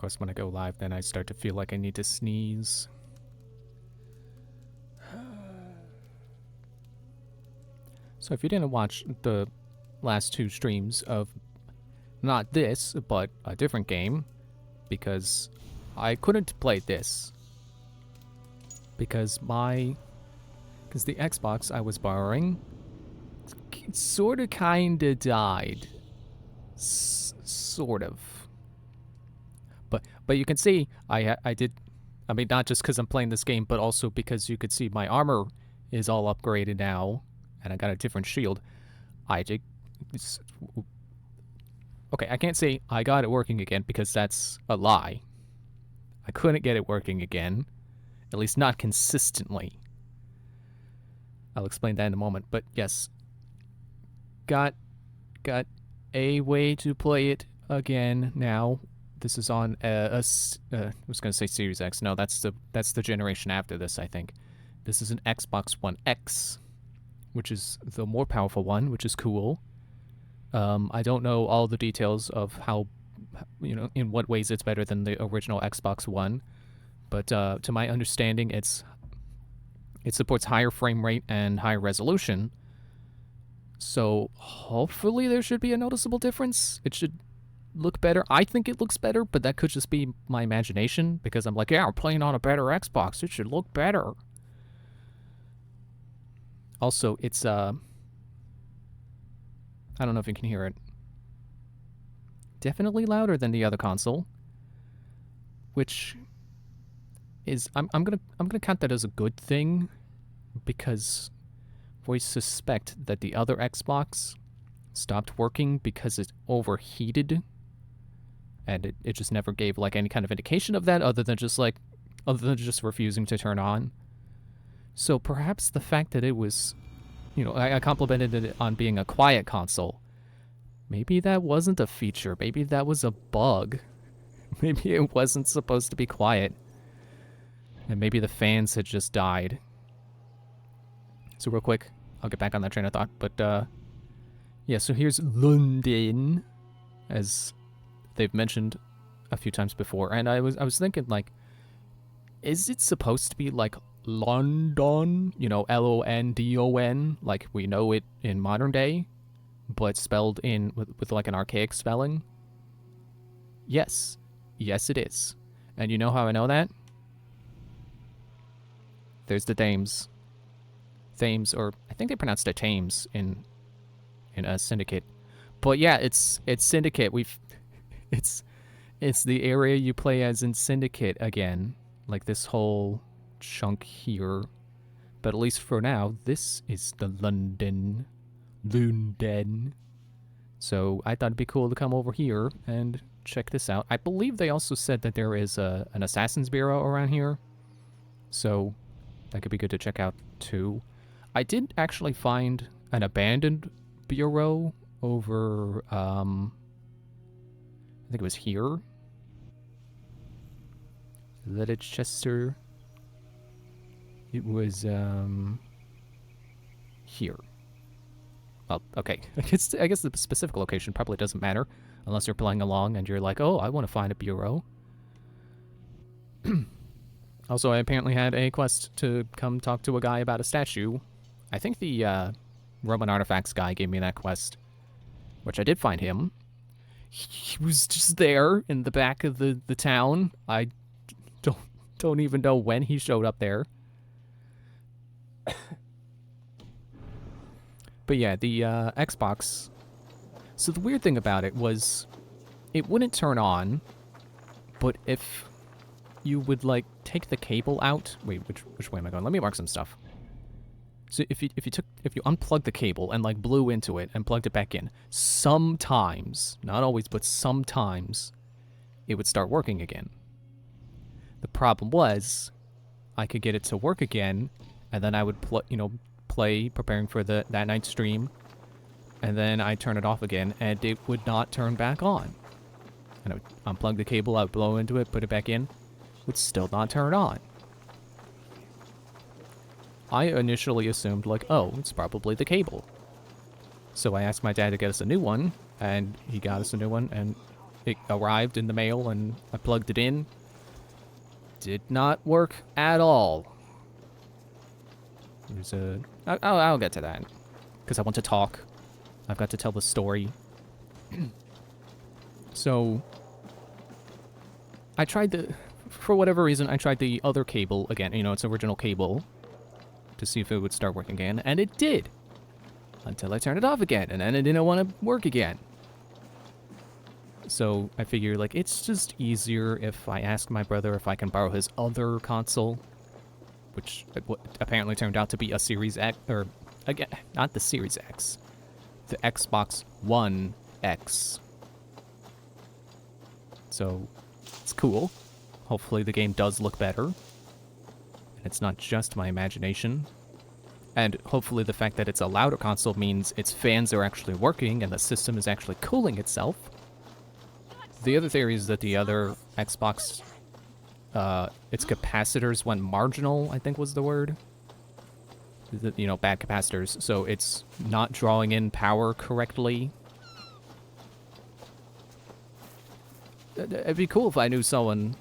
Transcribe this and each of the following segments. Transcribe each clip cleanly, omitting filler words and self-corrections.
course, when I go live, then I start to feel like I need to sneeze. So if you didn't watch the last 2 streams of not this, but a different game, because I couldn't play this. Because the Xbox I was borrowing sort of kind of died. Sort of. But you can see I did, I mean, not just because I'm playing this game, but also because you could see my armor is all upgraded now, and I got a different shield. Okay, I can't say I got it working again because that's a lie. I couldn't get it working again, at least not consistently. I'll explain that in a moment, but yes, got a way to play it again now. This is on I was gonna say Series X. No, that's the generation after this, I think. This is an Xbox One X, which is the more powerful one, which is cool. I don't know all the details of how, in what ways it's better than the original Xbox One, but to my understanding, it supports higher frame rate and higher resolution. So hopefully there should be a noticeable difference. It should look better. I think it looks better, but that could just be my imagination because I'm like, yeah, we're playing on a better Xbox. It should look better. Also, it's I don't know if you can hear it. Definitely louder than the other console, which is I'm gonna count that as a good thing because we suspect that the other Xbox stopped working because it overheated, and it just never gave like any kind of indication of that other than just refusing to turn on. So perhaps the fact that it was, I complimented it on being a quiet console. Maybe that wasn't a feature. Maybe that was a bug. Maybe it wasn't supposed to be quiet. And maybe the fans had just died. So real quick, I'll get back on that train of thought. But yeah, so here's London, as they've mentioned a few times before. And I was thinking, like, is it supposed to be like London? London, like we know it in modern day, but spelled in with like an archaic spelling? Yes. Yes, it is. And you know how I know that? There's the Thames. Thames, or I think they pronounced it Thames in Syndicate. But yeah, it's Syndicate. It's the area you play as in Syndicate again. Like this whole chunk here. But at least for now, this is the London. So I thought it'd be cool to come over here and check this out. I believe they also said that there is an Assassin's Bureau around here. So that could be good to check out too. I did actually find an abandoned bureau over, I think it was here. Leicester. It was, here. Well, okay. I guess the specific location probably doesn't matter unless you're playing along and you're like, oh, I want to find a bureau. Also, I apparently had a quest to come talk to a guy about a statue. I think the Roman Artifacts guy gave me that quest, which I did find him. He was just there in the back of the town. I don't even know when he showed up there. But yeah, the Xbox. So the weird thing about it was it wouldn't turn on, but if you would like take the cable out. Wait, which way am I going? Let me mark some stuff. So if you unplugged the cable and like blew into it and plugged it back in, sometimes, not always, but sometimes, it would start working again. The problem was, I could get it to work again, and then I would play preparing for that night's stream, and then I'd turn it off again, and it would not turn back on. And I would unplug the cable, I would blow into it, put it back in, would still not turn on. I initially assumed, like, oh, it's probably the cable. So I asked my dad to get us a new one, and he got us a new one, and it arrived in the mail and I plugged it in. Did not work at all. There's a... I'll get to that. Because I want to talk. I've got to tell the story. So... I tried the... For whatever reason, I tried the other cable again. You know, its original cable. To see if it would start working again. And it did. Until I turned it off again. And then it didn't want to work again. So I figure, like, it's just easier if I ask my brother if I can borrow his other console. Which apparently turned out to be a Series X, or, again, not the Series X. The Xbox One X. So, it's cool. Hopefully the game does look better. And it's not just my imagination. And hopefully the fact that it's a louder console means its fans are actually working and the system is actually cooling itself. The other theory is that the other Xbox... its capacitors went marginal, I think was the word. You know, bad capacitors. So it's not drawing in power correctly. It'd be cool if I knew someone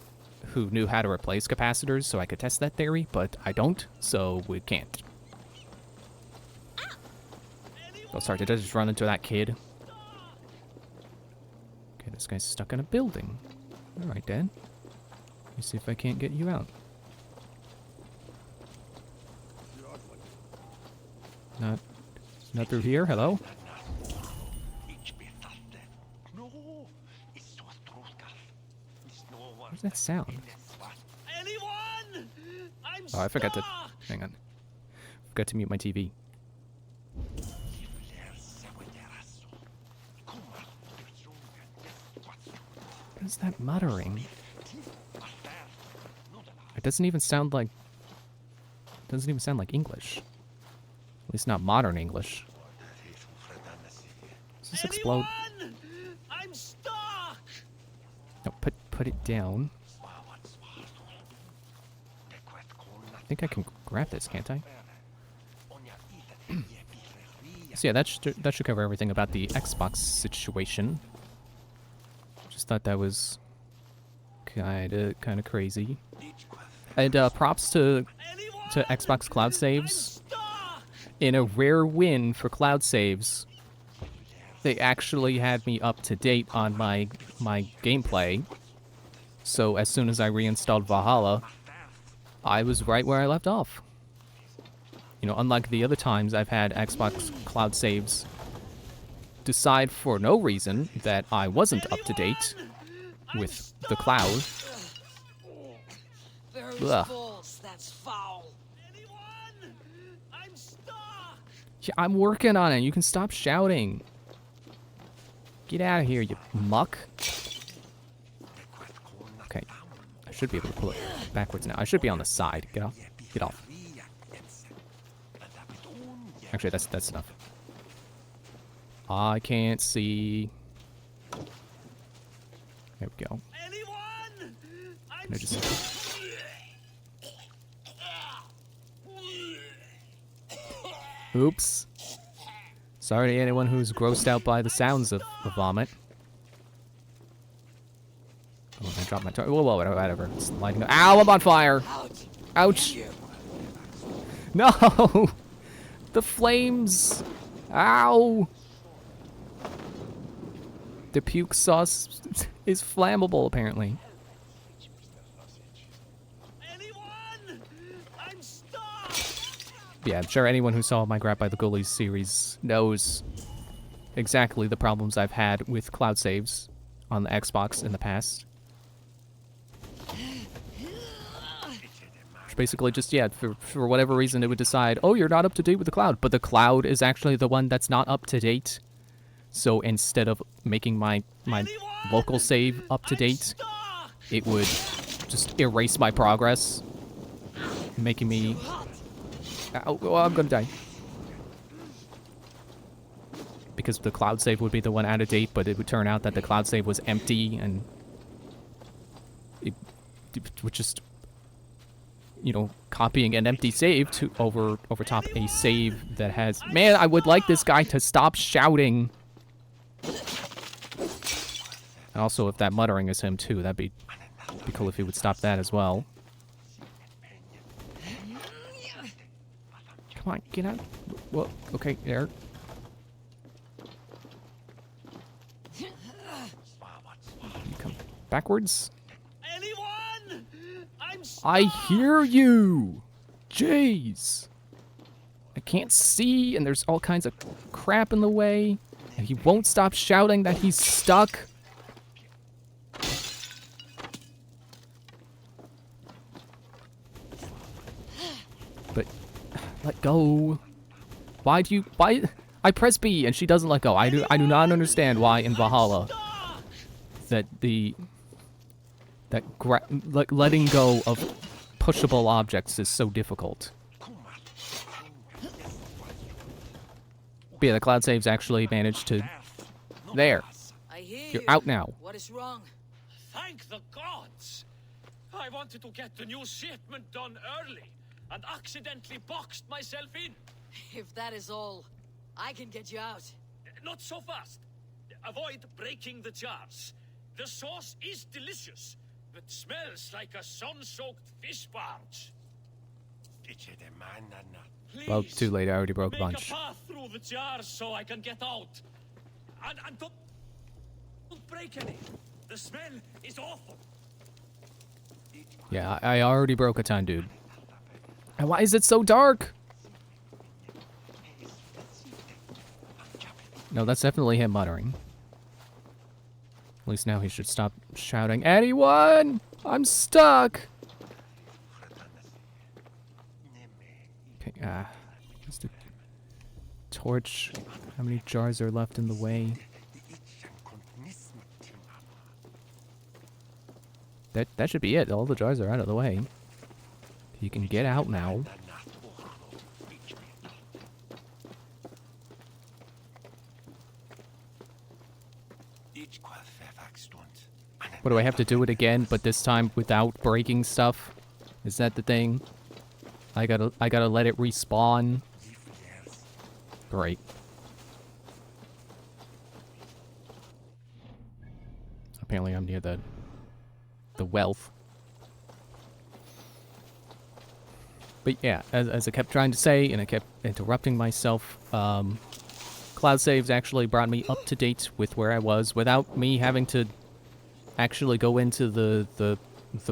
who knew how to replace capacitors so I could test that theory, but I don't, so we can't. Oh, sorry, did I just run into that kid? Okay, this guy's stuck in a building. Alright, Dad. Let me see if I can't get you out. Not through here? Hello? What's that sound? Oh, I forgot to... Hang on. Forgot to mute my TV. What is that muttering? It doesn't even sound like... It doesn't even sound like English. At least not modern English. Does this explode? I'm stuck. No, put it down. I think I can grab this, can't I? So yeah, that should cover everything about the Xbox situation. Just thought that was kind of crazy. And props to Xbox Cloud Saves. In a rare win for Cloud Saves, they actually had me up to date on my gameplay. So as soon as I reinstalled Valhalla, I was right where I left off. You know, unlike the other times I've had Xbox Cloud Saves decide for no reason that I wasn't up to date with the cloud. Ugh. That's foul. Yeah, I'm working on it. You can stop shouting. Get out of here, you muck. Okay. I should be able to pull it backwards now. I should be on the side. Get off. Get off. Actually, that's enough. I can't see. There we go. Can I just... Oops. Sorry to anyone who's grossed out by the sounds of vomit. Oh, I dropped my toy. Whoa, whatever. It's lighting up. Ow, I'm on fire! Ouch! No! The flames! Ow! The puke sauce is flammable, apparently. Yeah, I'm sure anyone who saw my Grab by the Ghoulies series knows exactly the problems I've had with cloud saves on the Xbox in the past. Which basically just, yeah, for whatever reason it would decide, oh, you're not up to date with the cloud, but the cloud is actually the one that's not up to date. So instead of making my local save up to date, it would just erase my progress, making me... Oh, I'm gonna die. Because the cloud save would be the one out of date, but it would turn out that the cloud save was empty, and it would just, you know, copying an empty save to over top a save that has... Man, I would like this guy to stop shouting. Also, if that muttering is him too, that'd be cool if he would stop that as well. Come on, get out. Well, okay, there. You come backwards. Anyone? I'm stuck. I hear you! Jeez! I can't see, and there's all kinds of crap in the way, and he won't stop shouting that he's stuck. But, let go. Why? I press B and she doesn't let go. I do not understand why in Valhalla that letting go of pushable objects is so difficult. But yeah, the cloud saves actually managed to... There. I hear You're you. out now. What is wrong? Thank the gods! I wanted to get the new shipment done early and accidentally boxed myself in. If that is all, I can get you out. Not so fast. Avoid breaking the jars. The sauce is delicious, but smells like a sun-soaked fish barge. Please, Well, too late. I already broke a make bunch. a path through the jars so I can get out. And don't break any. The smell is awful. Yeah, I already broke a ton, dude. And why is it so dark? No, that's definitely him muttering. At least now he should stop shouting, "Anyone! I'm stuck!" Okay, just a torch. How many jars are left in the way? That should be it. All the jars are out of the way. You can get out now. What do I have to do it again, but this time without breaking stuff? Is that the thing? I gotta let it respawn. Great. Apparently I'm near the wealth. But yeah, as I kept trying to say, and I kept interrupting myself, Cloud Saves actually brought me up to date with where I was without me having to actually go into the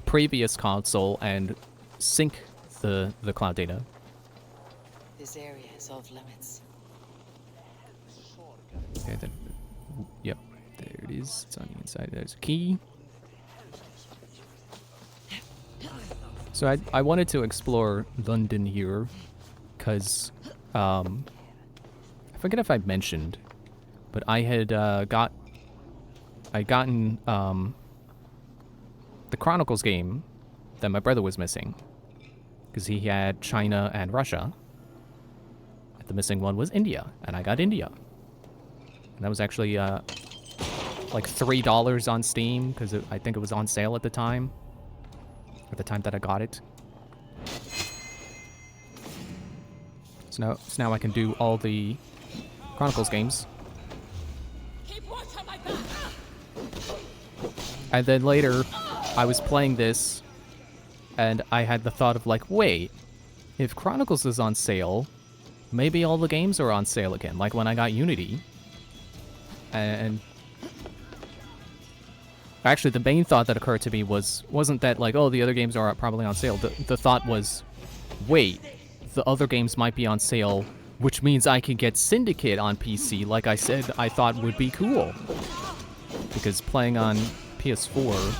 previous console and sync the cloud data. This area is off limits. Okay, then, yep, there it is. It's on the inside. There's a key. So I wanted to explore London here, because, I forget if I mentioned, but I had, gotten, the Chronicles game that my brother was missing, because he had China and Russia. The missing one was India, and I got India. And that was actually, like $3 on Steam, because I think it was on sale at the time. At the time that I got it. So now I can do all the Chronicles games. Keep watch on my back. And then later, I was playing this, and I had the thought of like, wait, if Chronicles is on sale, maybe all the games are on sale again, like when I got Unity. And actually, the main thought that occurred to me wasn't that like, oh, the other games are probably on sale. The thought was, wait, the other games might be on sale, which means I can get Syndicate on PC, like I said I thought would be cool. Because playing on PS4...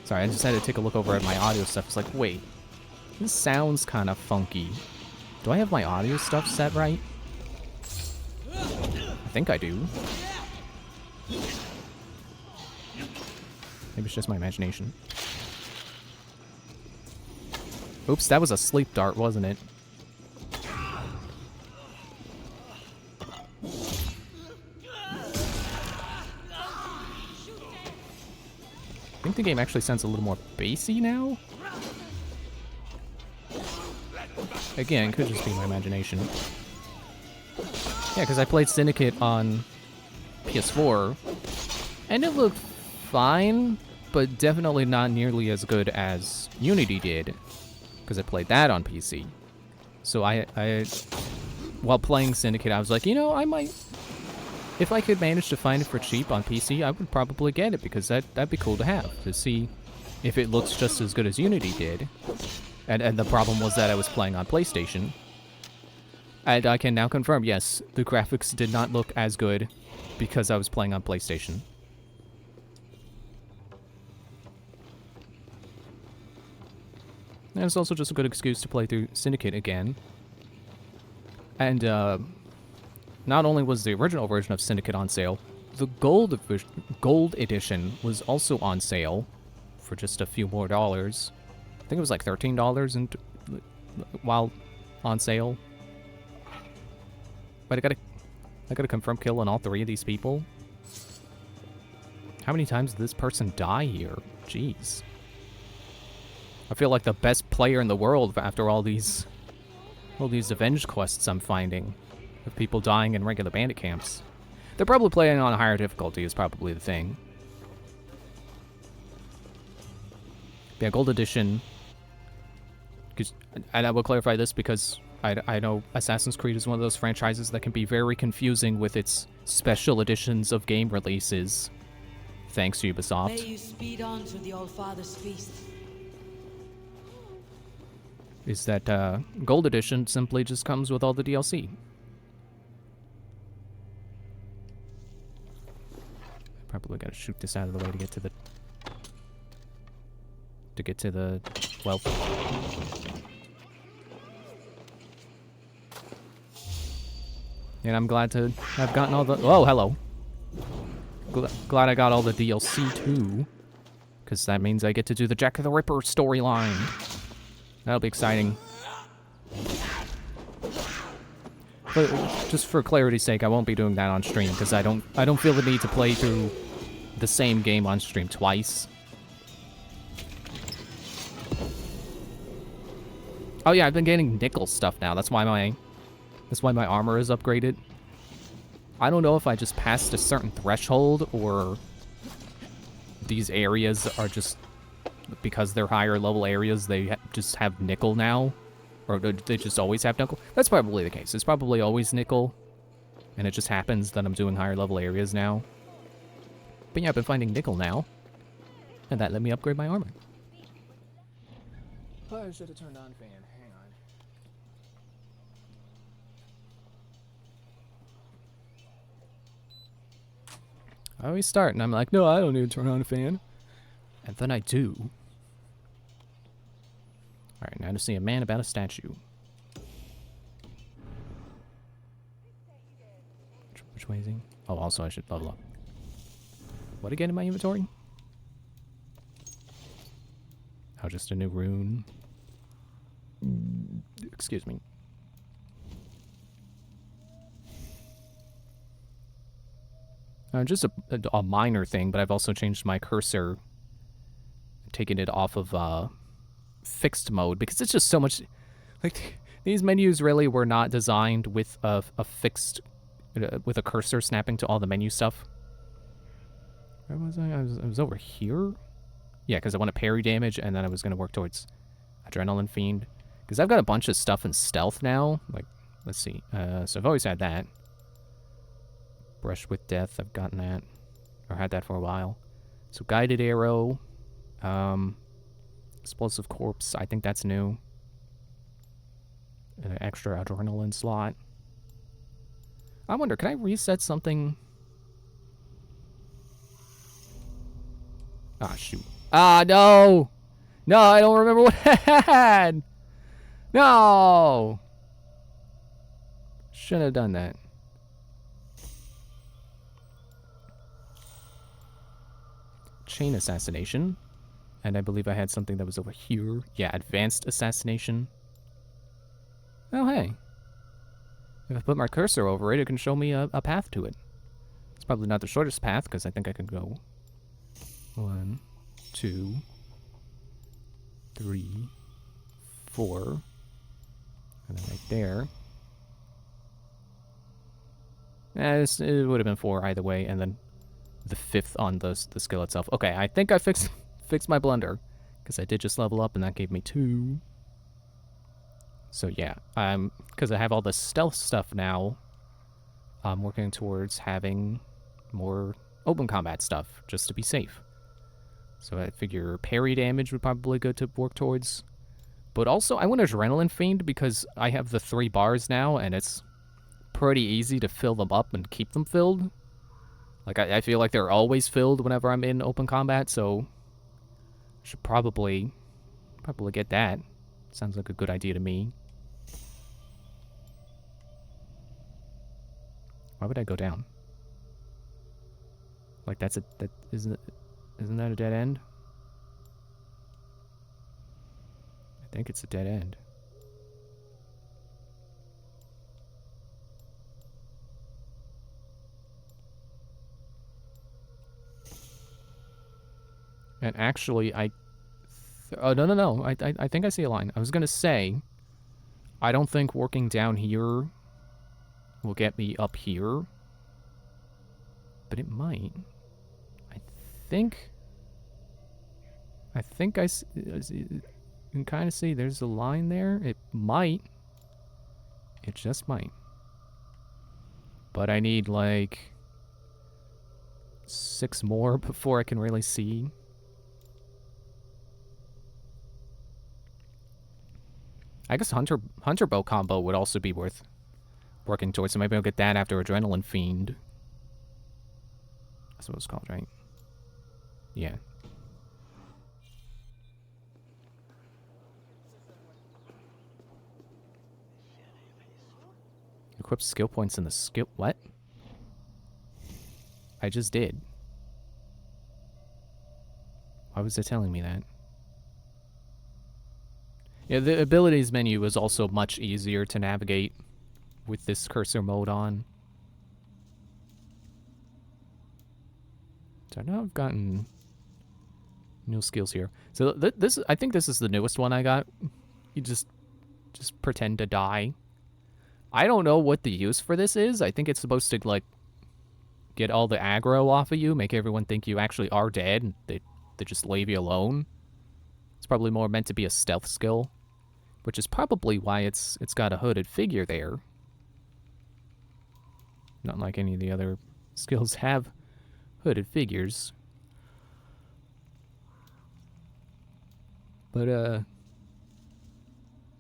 Sorry, I just had to take a look over at my audio stuff. It's like, wait, this sounds kind of funky. Do I have my audio stuff set right? I think I do. Maybe it's just my imagination. Oops, that was a sleep dart, wasn't it? I think the game actually sounds a little more bassy now. Again, it could just be my imagination. Yeah, because I played Syndicate on PS4, and it looked fine, but definitely not nearly as good as Unity did, because I played that on PC. So I while playing Syndicate, I was like, you know, I might, if I could manage to find it for cheap on PC, I would probably get it, because that'd be cool to have, to see if it looks just as good as Unity did. And the problem was that I was playing on PlayStation. And I can now confirm, yes, the graphics did not look as good because I was playing on PlayStation. And it's also just a good excuse to play through Syndicate again. And not only was the original version of Syndicate on sale, the Gold Edition was also on sale for just a few more dollars. I think it was like $13 while on sale. But I gotta confirm kill on all three of these people. How many times did this person die here? Jeez. I feel like the best player in the world after all these avenge quests I'm finding of people dying in regular bandit camps. They're probably playing on a higher difficulty is probably the thing. Yeah, Gold Edition. And I will clarify this because I know Assassin's Creed is one of those franchises that can be very confusing with its special editions of game releases. Thanks, Ubisoft. May you speed on to the Allfather's feast. Is that Gold Edition simply just comes with all the DLC. Probably gotta shoot this out of the way to get to the wealth. And I'm glad to have gotten all the... Oh, hello. Glad I got all the DLC, too. Because that means I get to do the Jack the Ripper storyline. That'll be exciting. But just for clarity's sake, I won't be doing that on stream, because I don't feel the need to play through the same game on stream twice. Oh yeah, I've been getting nickel stuff now. That's why my armor is upgraded. I don't know if I just passed a certain threshold or these areas are just, because they're higher level areas, they just have nickel now. Or they just always have nickel. That's probably the case. It's probably always nickel. And it just happens that I'm doing higher level areas now. But yeah, I've been finding nickel now. And that let me upgrade my armor. Oh, I should have turned on fan. Hang on. I always start and I'm like, no, I don't need to turn on a fan. And then I do. Alright, now to see a man about a statue. Which way is he? Oh, also I should level up. What again in my inventory? Oh, just a new rune. Excuse me. Just a minor thing, but I've also changed my cursor. Taken it off of fixed mode, because it's just so much... Like, these menus really were not designed with a fixed... with a cursor snapping to all the menu stuff. Where was I? I was over here? Yeah, because I want to parry damage, and then I was going to work towards Adrenaline Fiend. Because I've got a bunch of stuff in stealth now. Like, let's see. So I've always had that. Brush with Death, I've gotten that. Or had that for a while. So Guided Arrow. Explosive Corpse, I think that's new. An extra Adrenaline slot. I wonder, can I reset something? Ah, shoot. Ah, no! No, I don't remember what I had! No! Shouldn't have done that. Chain Assassination. And I believe I had something that was over here. Yeah, Advanced Assassination. Oh, hey. If I put my cursor over it, it can show me a path to it. It's probably not the shortest path, because I think I can go 1, 2, 3, 4, and then right there. It would have been 4 either way, and then the 5th on the skill itself. Okay, I think I fixed my blunder, because I did just level up, and that gave me 2. So yeah, because I have all the stealth stuff now, I'm working towards having more open combat stuff, just to be safe. So I figure parry damage would probably be good to work towards. But also, I want Adrenaline Fiend because I have the 3 bars now, and it's pretty easy to fill them up and keep them filled. Like, I feel like they're always filled whenever I'm in open combat, so should probably get that. Sounds like a good idea to me. Why would I go down? Like, that isn't that a dead end? I think it's a dead end. And actually, oh, no. I think I see a line. I was gonna say, I don't think working down here will get me up here. But it might. I think you can kind of see there's a line there. It might. It just might. But I need, like, 6 more before I can really see. I guess Hunter Bow combo would also be worth working towards, so maybe I'll get that after Adrenaline Fiend. That's what it's called, right? Yeah. Equip skill points in the skill... What? I just did. Why was it telling me that? Yeah, the abilities menu is also much easier to navigate with this cursor mode on. So I know I've gotten new skills here. So this, I think this is the newest one I got. You just pretend to die. I don't know what the use for this is. I think it's supposed to, like, get all the aggro off of you, make everyone think you actually are dead, and they just leave you alone. It's probably more meant to be a stealth skill, which is probably why it's got a hooded figure there. Not like any of the other skills have hooded figures. But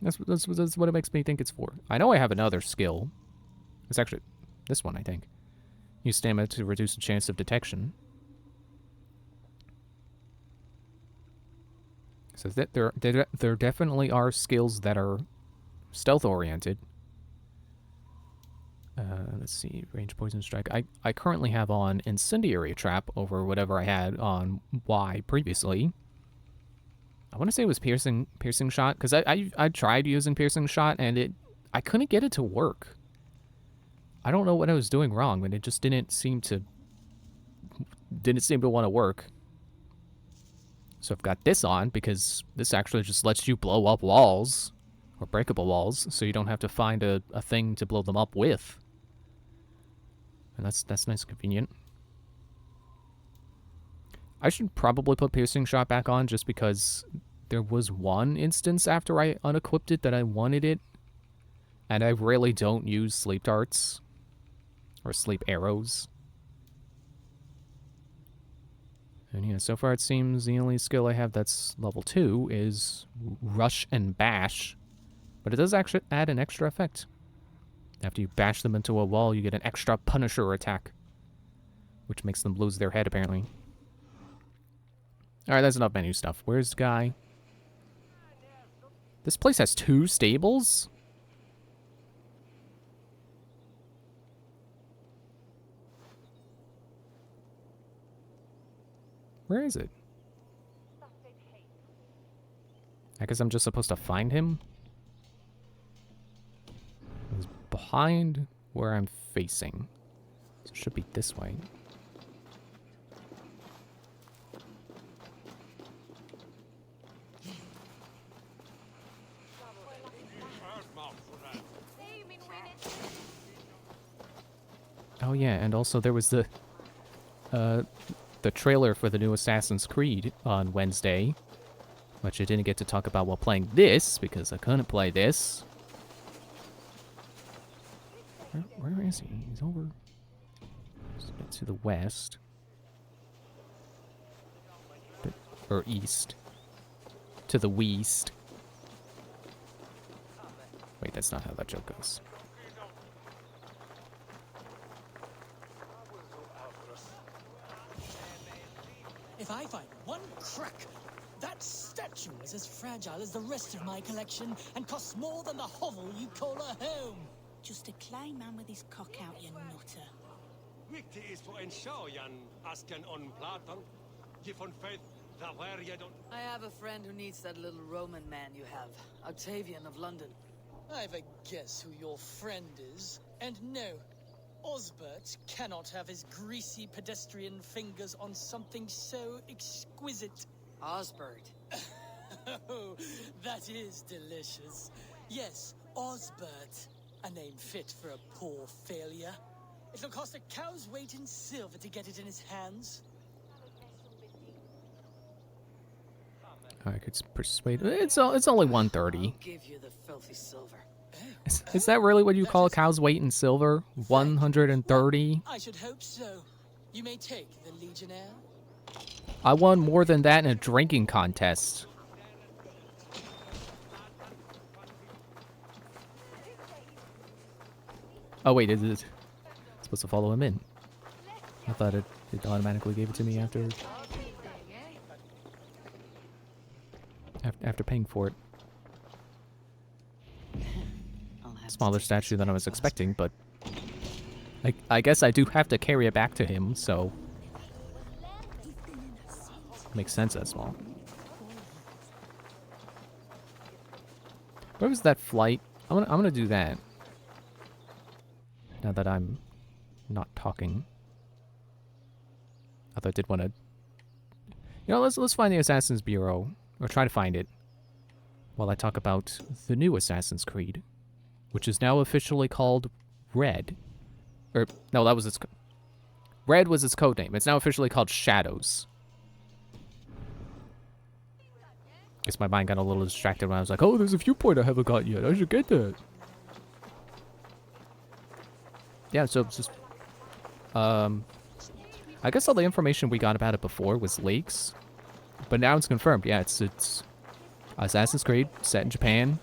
that's what it makes me think it's for. I know I have another skill. It's actually this one, I think. Use stamina to reduce the chance of detection. So that there definitely are skills that are stealth oriented. Let's see, range poison strike. I currently have on incendiary trap over whatever I had on Y previously. I want to say it was piercing shot, because I tried using piercing shot and I couldn't get it to work. I don't know what I was doing wrong, but it just didn't seem to want to work. So I've got this on because this actually just lets you blow up walls or breakable walls, so you don't have to find a thing to blow them up with. And that's nice and convenient. I should probably put piercing shot back on just because there was one instance after I unequipped it that I wanted it, and I really don't use sleep darts or sleep arrows. And yeah, so far it seems the only skill I have that's level 2 is Rush and Bash, but it does actually add an extra effect. After you bash them into a wall, you get an extra Punisher attack, which makes them lose their head, apparently. Alright, that's enough menu stuff. Where's the guy? This place has 2 stables? Where is it? I guess I'm just supposed to find him? He's behind where I'm facing. So it should be this way. Oh yeah, and also there was the trailer for the new Assassin's Creed on Wednesday, which I didn't get to talk about while playing this because I couldn't play this. Where is he? He's over to the west. Or east. To the west. Wait, that's not how that joke goes. If I find one crack, that statue is as fragile as the rest of my collection and costs more than the hovel you call a home. Just a clay man with his cock out, you nutter. Viktig is for en sjøjan asken on platan. Ge von faith that where you don't. I have a friend who needs that little Roman man you have, Octavian of London. I have a guess who your friend is. And no, Osbert cannot have his greasy pedestrian fingers on something so exquisite. Osbert. Oh, that is delicious. Yes, Osbert. A name fit for a poor failure. It'll cost a cow's weight in silver to get it in his hands. I could persuade. It's only 130. I'll give you the filthy silver. Is that really what you call a cow's weight in silver? 130? I should hope so. You may take the Legionnaire. I won more than that in a drinking contest. Oh wait, is it supposed to follow him in? I thought it automatically gave it to me after paying for it. Smaller statue than I was expecting, but I guess I do have to carry it back to him, so makes sense that small. Where was that flight? I'm gonna do that. Now that I'm not talking. Although I did want to, let's find the Assassin's Bureau, or try to find it, while I talk about the new Assassin's Creed, which is now officially called Red. Or no, that was its Red was its code name. It's now officially called Shadows. Guess my mind got a little distracted when I was like, oh, there's a viewpoint I haven't got yet. I should get that. Yeah, so it's just, I guess all the information we got about it before was leaks, but now it's confirmed. Yeah, it's Assassin's Creed set in Japan,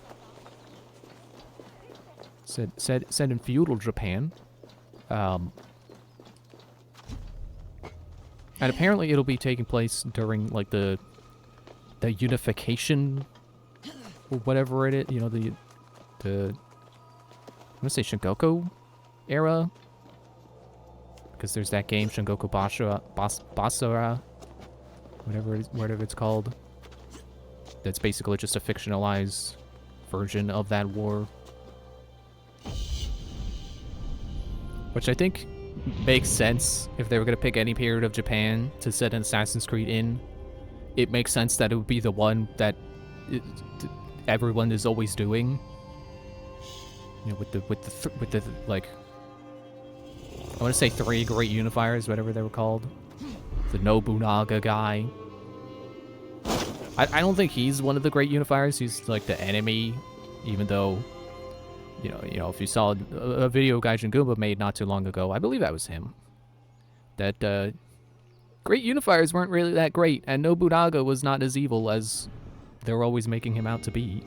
set in feudal Japan, and apparently it'll be taking place during like the unification or whatever it is. The I'm gonna say Shingoku era, because there's that game Shingoku Basara, whatever it's called, that's basically just a fictionalized version of that war, which I think makes sense. If they were going to pick any period of Japan to set an Assassin's Creed in, it makes sense that it would be the one that everyone is always doing, with the like, I want to say 3 great unifiers, whatever they were called. The Nobunaga guy. I don't think he's one of the great unifiers. He's like the enemy, even though, if you saw a video Gaijin Goomba made not too long ago, I believe that was him. That great unifiers weren't really that great, and Nobunaga was not as evil as they were always making him out to be.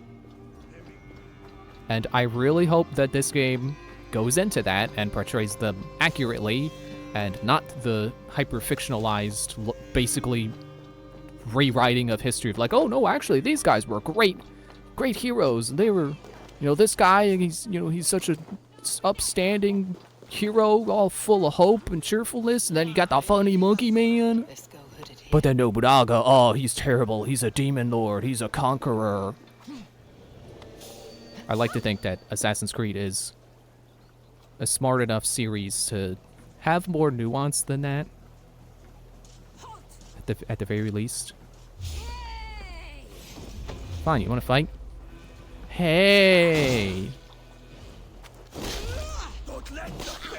And I really hope that this game goes into that and portrays them accurately, and not the hyper-fictionalized, basically rewriting of history of like, oh no, actually these guys were great heroes. They were, this guy, he's such a upstanding hero, all full of hope and cheerfulness, and then you got the funny monkey man. But then Nobunaga, oh, he's terrible. He's a demon lord. He's a conqueror. I like to think that Assassin's Creed is a smart enough series to have more nuance than that, at the very least. Fine, you want to fight? Hey! Don't let the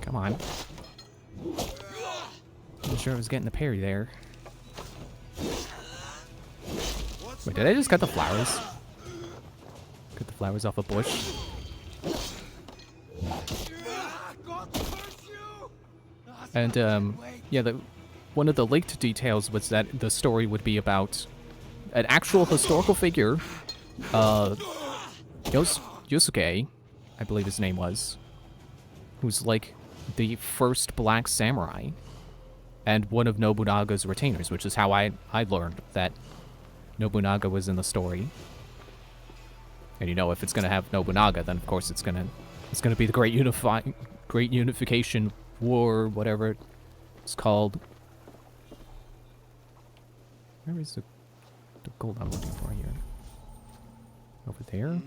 Come on. I'm sure I was getting the parry there. Wait, did I just cut the flowers? Cut the flowers off a bush? And, yeah, one of the leaked details was that the story would be about an actual historical figure, Yosuke, I believe his name was, who's like the first black samurai and one of Nobunaga's retainers, which is how I learned that Nobunaga was in the story. And you know, if it's gonna have Nobunaga, then of course it's gonna be the Great Unification War, whatever it's called. Where is the gold I'm looking for here? Over there?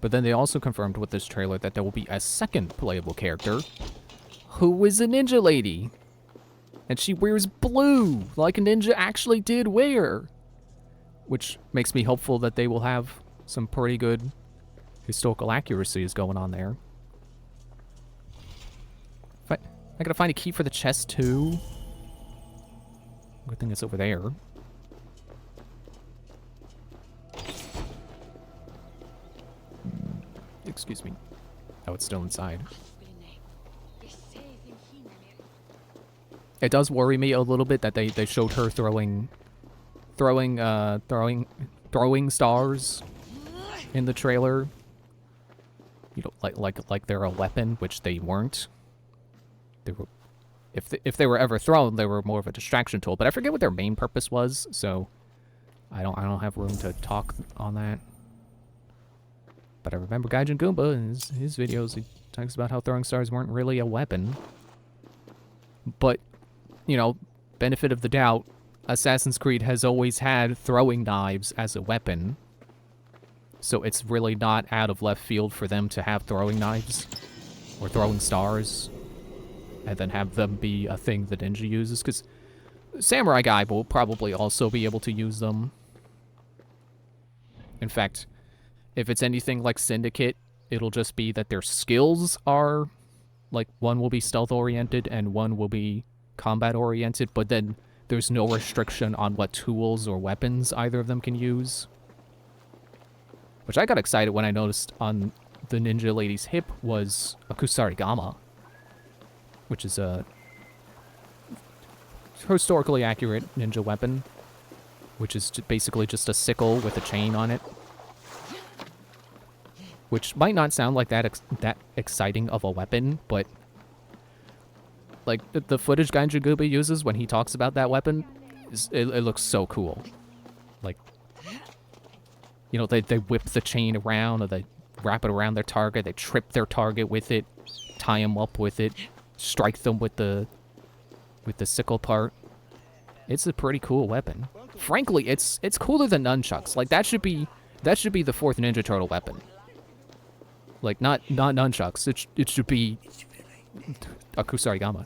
But then they also confirmed with this trailer that there will be a second playable character who is a ninja lady. And she wears blue, like a ninja actually did wear. Which makes me hopeful that they will have some pretty good historical accuracies going on there. I gotta find a key for the chest too. Good thing it's over there. Excuse me. Oh, it's still inside. It does worry me a little bit that they showed her throwing stars in the trailer. You know, like they're a weapon, which they weren't. They were, if they were ever thrown, they were more of a distraction tool. But I forget what their main purpose was, so I don't have room to talk on that. But I remember Gaijin Goomba in his videos, he talks about how throwing stars weren't really a weapon. But, you know, benefit of the doubt, Assassin's Creed has always had throwing knives as a weapon. So it's really not out of left field for them to have throwing knives or throwing stars and then have them be a thing the ninja uses, because Samurai Guy will probably also be able to use them. In fact, if it's anything like Syndicate, it'll just be that their skills are, like, one will be stealth-oriented and one will be combat-oriented, but then there's no restriction on what tools or weapons either of them can use. Which I got excited when I noticed on the ninja lady's hip was a kusarigama, which is a historically accurate ninja weapon, which is basically just a sickle with a chain on it. Which might not sound like that exciting of a weapon, but like the footage Gaijin Goomba uses when he talks about that weapon, it looks so cool. Like, you know, they whip the chain around, or they wrap it around their target, they trip their target with it, tie them up with it, strike them with the sickle part. It's a pretty cool weapon. Frankly, it's cooler than nunchucks. Like, that should be the fourth Ninja Turtle weapon. Like, not nunchucks. It should be a kusarigama.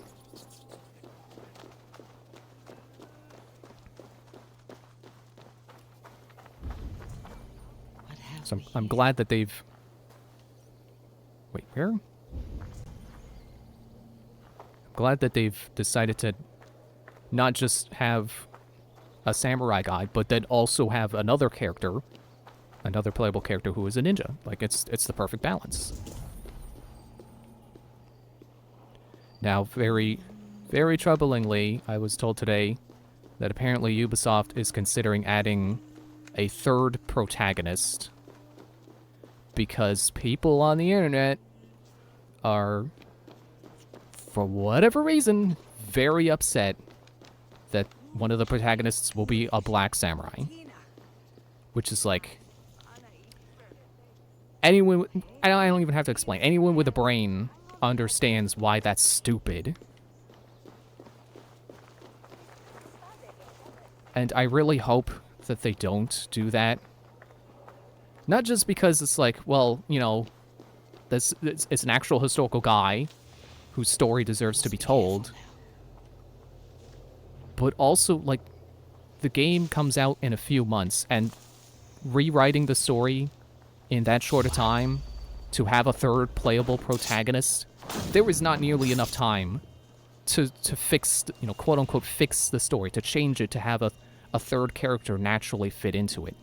So I'm glad that they've... Wait, where? I'm glad that they've decided to not just have a samurai guy, but then also have another character, another playable character who is a ninja. Like, it's the perfect balance. Now, very, very troublingly, I was told today that apparently Ubisoft is considering adding a third protagonist because people on the internet are, for whatever reason, very upset that one of the protagonists will be a black samurai. Which is like... anyone... I don't even have to explain. Anyone with a brain understands why that's stupid. And I really hope that they don't do that. Not just because it's like, well, you know, it's an actual historical guy whose story deserves to be told. but also, like, the game comes out in a few months, and rewriting the story in that short a time to have a third playable protagonist, there was not nearly enough time to fix, you know, quote-unquote fix the story, to change it, to have a third character naturally fit into it.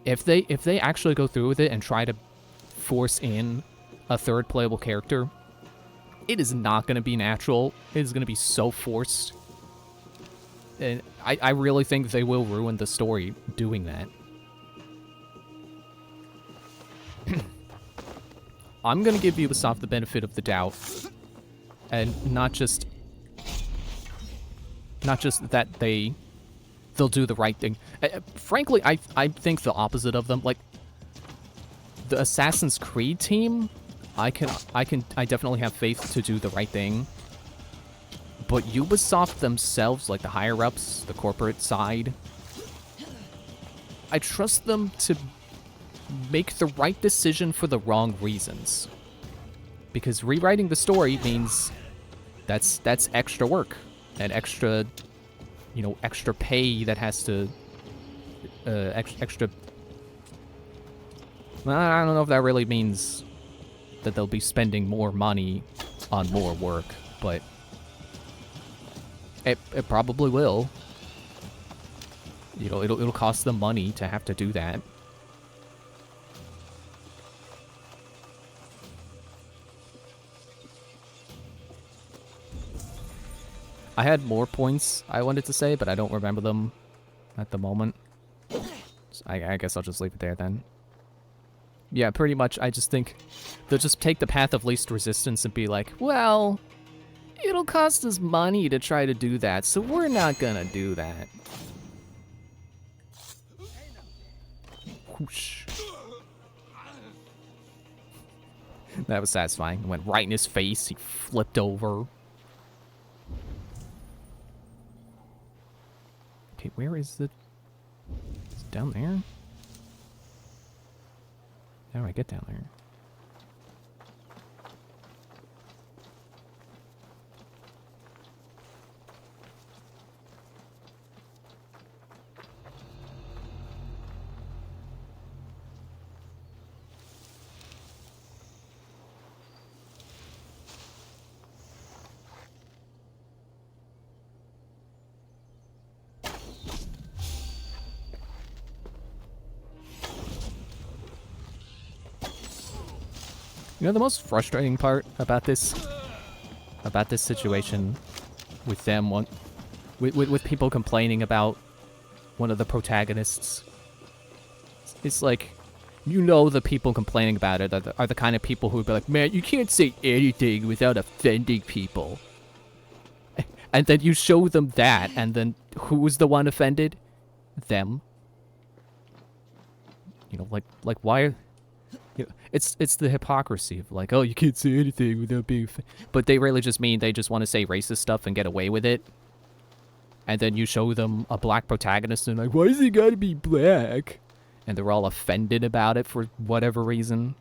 If they actually go through with it and try to force in a third playable character, it is not going to be natural. It is going to be so forced. And I really think they will ruin the story doing that. I'm going to give Ubisoft the benefit of the doubt. And not just that they'll do the right thing. Frankly, I think the opposite of them. Like, the Assassin's Creed team, I definitely have faith to do the right thing. But Ubisoft themselves, like the higher-ups, the corporate side, I trust them to make the right decision for the wrong reasons. Because rewriting the story means that's extra work and extra, you know, extra pay that has to, extra. Well, I don't know if that really means that they'll be spending more money on more work, but it probably will. You know, it'll cost them money to have to do that. I had more points I wanted to say, but I don't remember them at the moment. So I guess I'll just leave it there then. Yeah, pretty much, I just think they'll just take the path of least resistance and be like, well, it'll cost us money to try to do that, so we're not gonna do that. Whoosh. That was satisfying. It went right in his face, he flipped over. Okay, where is the... It's down there? How do I get down there? You know, the most frustrating part about this situation with them, with people complaining about one of the protagonists, it's like, you know, the people complaining about it are the kind of people who would be like, man, you can't say anything without offending people. And then you show them that, and then who's the one offended? Them. You know, like why... You know, it's the hypocrisy of like, oh, you can't say anything without being... But they really just mean they just want to say racist stuff and get away with it. And then you show them a black protagonist and like, why is he gotta be black? And they're all offended about it for whatever reason.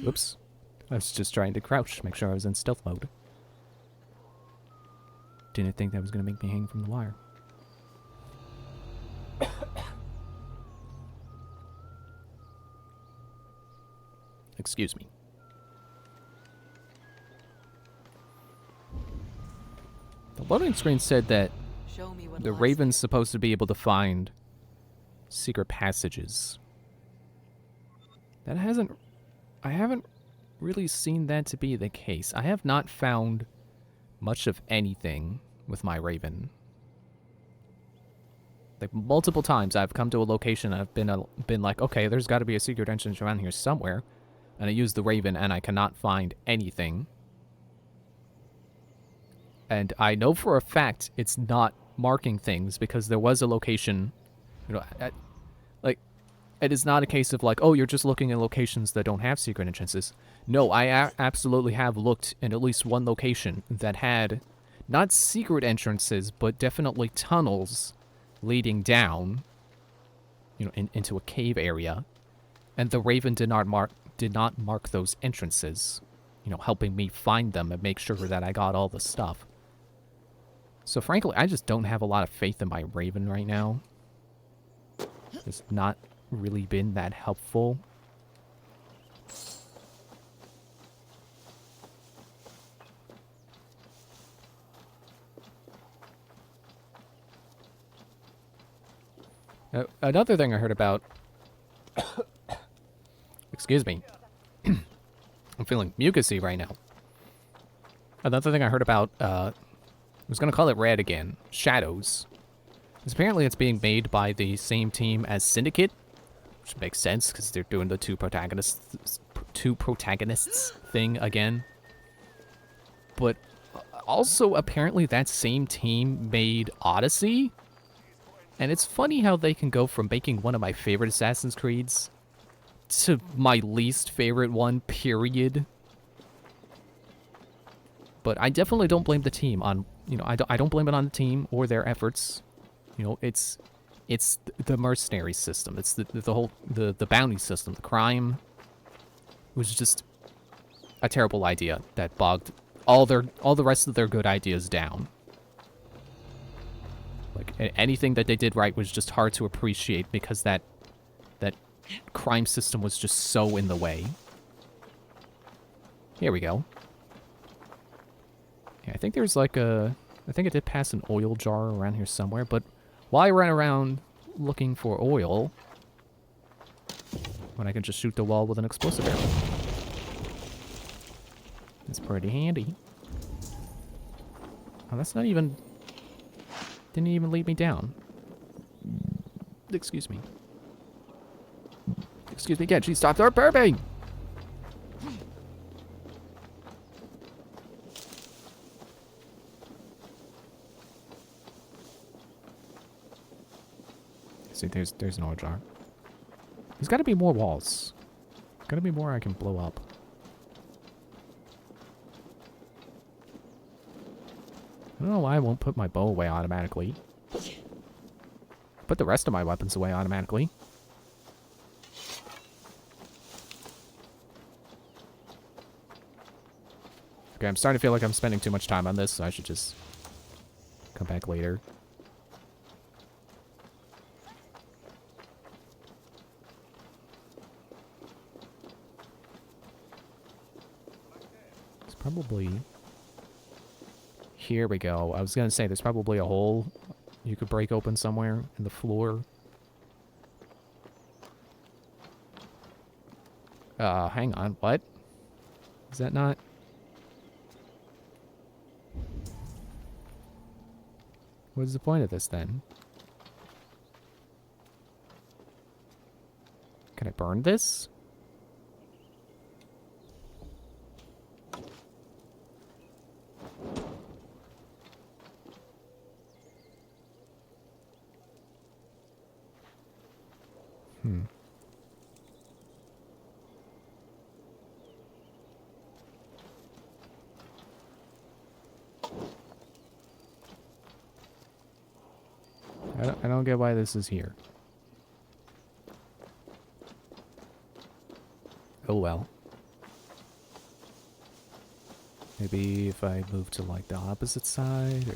Oops. I was just trying to crouch, make sure I was in stealth mode. Didn't think that was going to make me hang from the wire. Excuse me. The loading screen said that Show me what the lies Raven's supposed to be able to find secret passages. I haven't really seen that to be the case. I have not found much of anything with my Raven. Like, multiple times I've come to a location and I've been like, okay, there's got to be a secret entrance around here somewhere. And I use the Raven and I cannot find anything. And I know for a fact it's not marking things because there was a location, you know, it is not a case of like, oh, you're just looking at locations that don't have secret entrances. No, I absolutely have looked in at least one location that had not secret entrances, but definitely tunnels leading down, you know, into a cave area. And the Raven did not mark those entrances, you know, helping me find them and make sure that I got all the stuff. So frankly, I just don't have a lot of faith in my Raven right now. It's not really been that helpful. Another thing I heard about... Excuse me. I'm feeling mucusy right now. Another thing I heard about, I was going to call it Red again, Shadows. Because apparently it's being made by the same team as Syndicate, which makes sense because they're doing the two protagonists thing again. But also apparently that same team made Odyssey. And it's funny how they can go from making one of my favorite Assassin's Creeds to my least favorite one, period. But I definitely don't blame the team on, you know, I don't blame it on the team or their efforts. You know, it's the mercenary system. It's the whole the bounty system. The crime was just a terrible idea that bogged all the rest of their good ideas down. Like anything that they did right was just hard to appreciate because that crime system was just so in the way. Here we go. Yeah, I think there's like I think I did pass an oil jar around here somewhere, but while I ran around looking for oil, when I can just shoot the wall with an explosive arrow. That's pretty handy. Oh, that's not even... Didn't even lead me down. Excuse me. Excuse me again. She stopped her burping! See, there's an oil jar. There's got to be more walls. Got to be more I can blow up. I don't know why I won't put my bow away automatically. Put the rest of my weapons away automatically. Okay, I'm starting to feel like I'm spending too much time on this, so I should just come back later. It's probably... Here we go. I was gonna say, there's probably a hole you could break open somewhere in the floor. Hang on, what? Is that not... What is the point of this, then? Can I burn this? I don't get why this is here. Oh well. Maybe if I move to like the opposite side, or...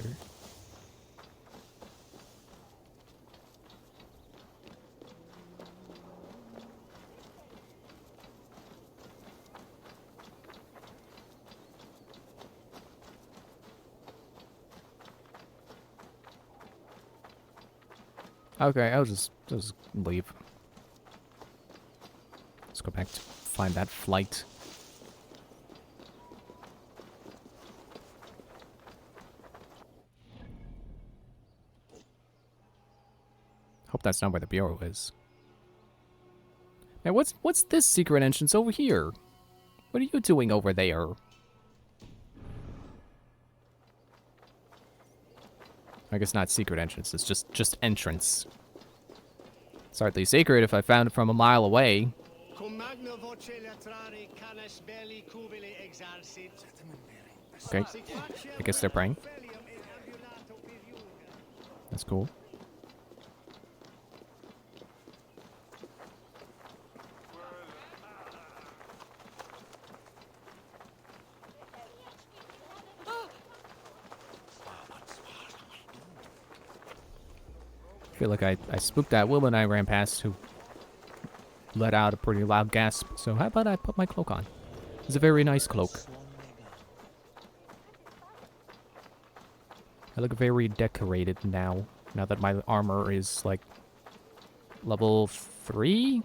Okay, I'll just leave. Let's go back to find that flight. Hope that's not where the bureau is. Now, what's this secret entrance over here? What are you doing over there? I guess not secret entrance, it's just entrance. It's hardly secret if I found it from a mile away. Okay, I guess they're praying. That's cool. feel like I spooked that woman I ran past who let out a pretty loud gasp. So how about I put my cloak on? It's a very nice cloak. I look very decorated now that my armor is, like, level 3?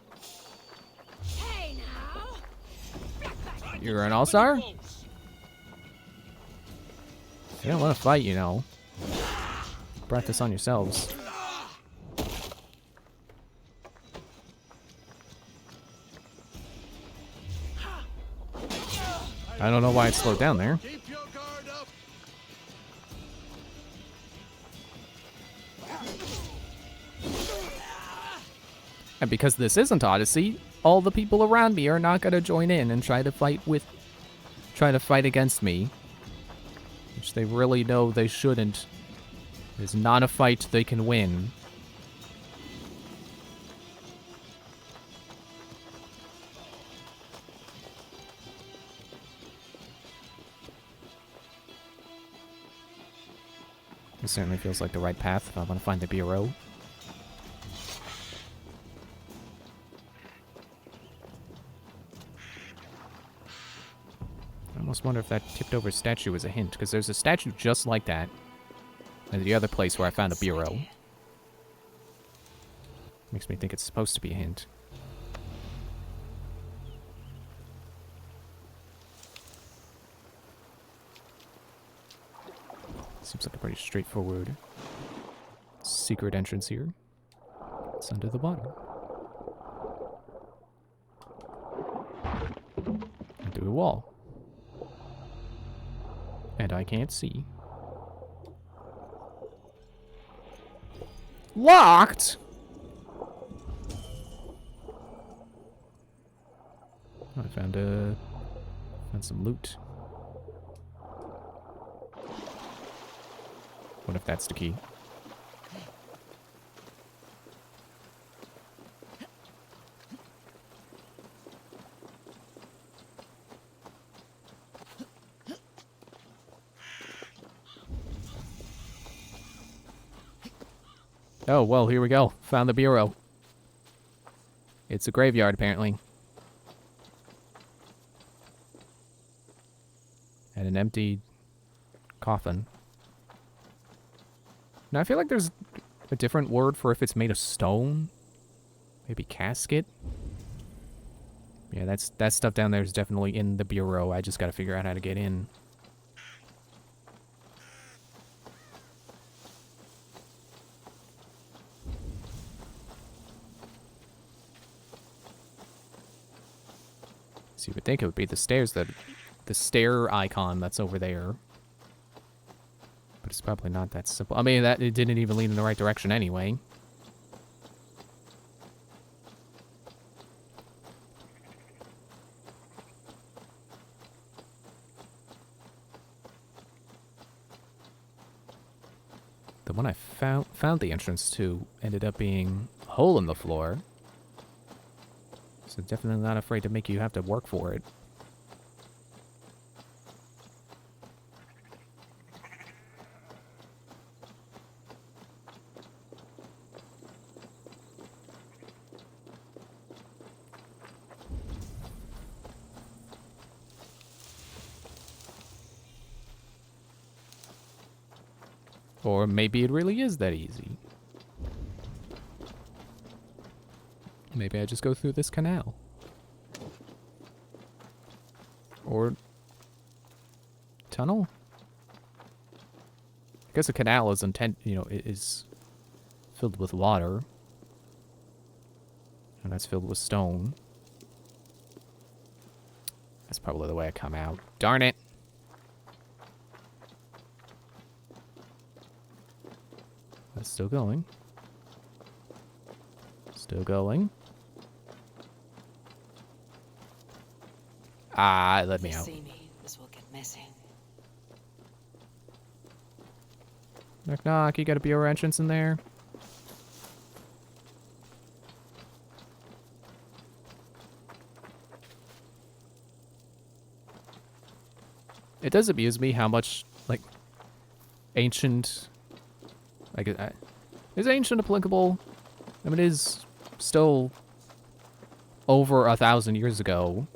Hey now! You're an all-star? You don't want to fight, you know. Brought this on yourselves. I don't know why it slowed down there. Keep your guard up. And because this isn't Odyssey, all the people around me are not going to join in and try to fight against me. Which they really know they shouldn't. It's not a fight they can win. It certainly feels like the right path if I want to find the bureau. I almost wonder if that tipped over statue is a hint, because there's a statue just like that at the other place where I found a bureau. Makes me think it's supposed to be a hint. Seems like a pretty straightforward secret entrance here. It's under the water. And through a wall. And I can't see. Locked? Oh, I found some loot. What if that's the key? Oh, well, here we go. Found the bureau. It's a graveyard, apparently. And an empty coffin. Now, I feel like there's a different word for if it's made of stone. Maybe casket? Yeah, that stuff down there is definitely in the bureau. I just gotta figure out how to get in. So you would think it would be the stairs the stair icon that's over there. But it's probably not that simple. I mean, it didn't even lead in the right direction anyway. The one I found the entrance to ended up being a hole in the floor. So definitely not afraid to make you have to work for it. Or maybe it really is that easy. Maybe I just go through this canal. Or tunnel? I guess a canal is is filled with water. And that's filled with stone. That's probably the way I come out. Darn it! That's still going. Still going. Ah, it let me out. See me, this will get messy. Knock knock, you got a bureau entrance in there? It does amuse me how much, like, ancient... Like, Is ancient applicable? I mean, it is still over 1,000 years ago.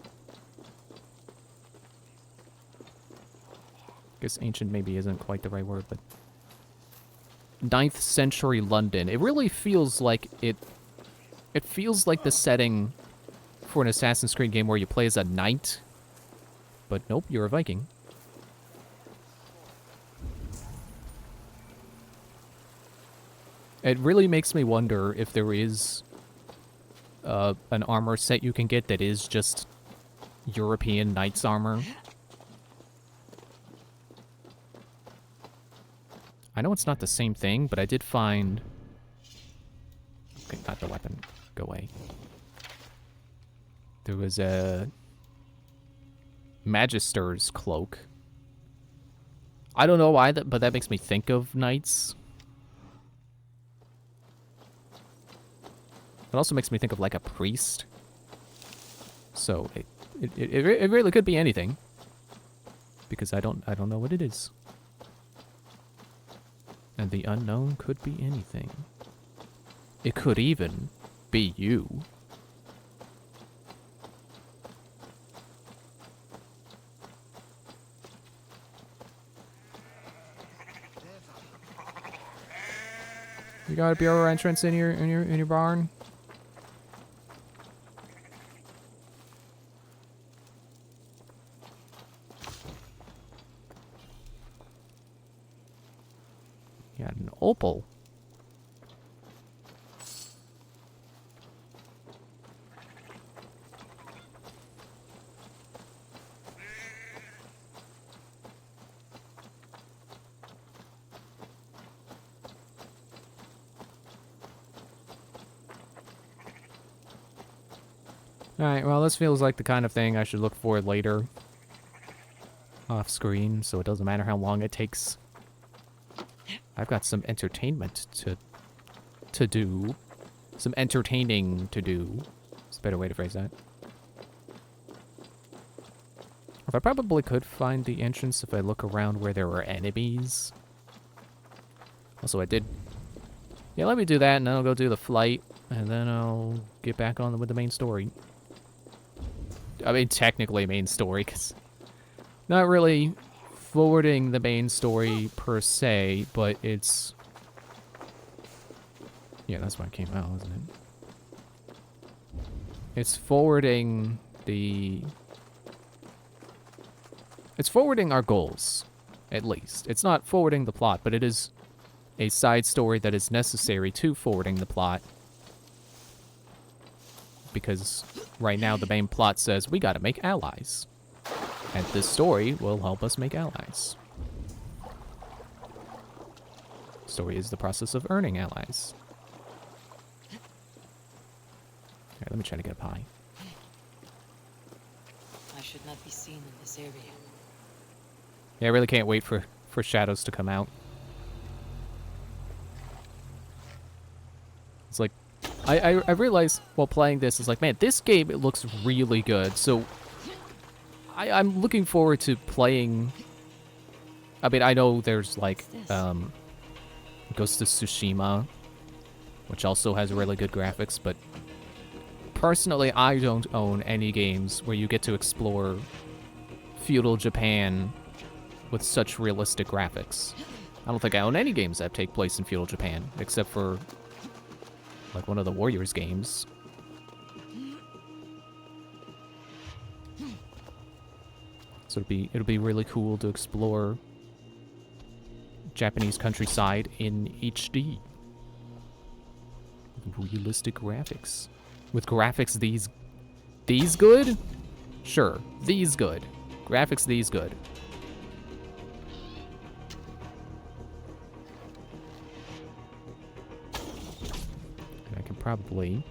Guess ancient maybe isn't quite the right word, but 9th century London. It really feels like it feels like the setting for an Assassin's Creed game where you play as a knight. But nope, you're a Viking. It really makes me wonder if there is an armor set you can get that is just European knight's armor. I know it's not the same thing, but I did find... Okay, not the weapon. Go away. There was a Magister's cloak. I don't know why, but that makes me think of knights. It also makes me think of like a priest. So it really could be anything, because I don't know what it is. And the unknown could be anything. It could even be you. You got a bureau entrance in your barn? Yeah, an opal. Alright, well, this feels like the kind of thing I should look for later. Off screen, so it doesn't matter how long it takes. I've got some entertainment to do. Some entertaining to do. It's a better way to phrase that. If I probably could find the entrance if I look around where there are enemies. Also, I did... Yeah, let me do that, and then I'll go do the flight, and then I'll get back on with the main story. I mean, technically main story, because... Not really forwarding the main story per se, but it's... Yeah, that's why it came out, isn't it? It's forwarding the... It's forwarding our goals, at least. It's not forwarding the plot, but it is a side story that is necessary to forwarding the plot. Because right now the main plot says we gotta make allies. And this story will help us make allies. Story is the process of earning allies. Here, let me try to get a pie. I should not be seen in this area. Yeah, I really can't wait for shadows to come out. It's like, I realized while playing this, it's like, man, this game, it looks really good. So, I'm looking forward to playing... I mean, I know there's, like, Ghost of Tsushima, which also has really good graphics, but personally, I don't own any games where you get to explore feudal Japan with such realistic graphics. I don't think I own any games that take place in feudal Japan, except for, like, one of the Warriors games. So it'll be really cool to explore Japanese countryside in HD. Realistic graphics. With graphics these good? Sure, these good. Graphics these good. And I can probably...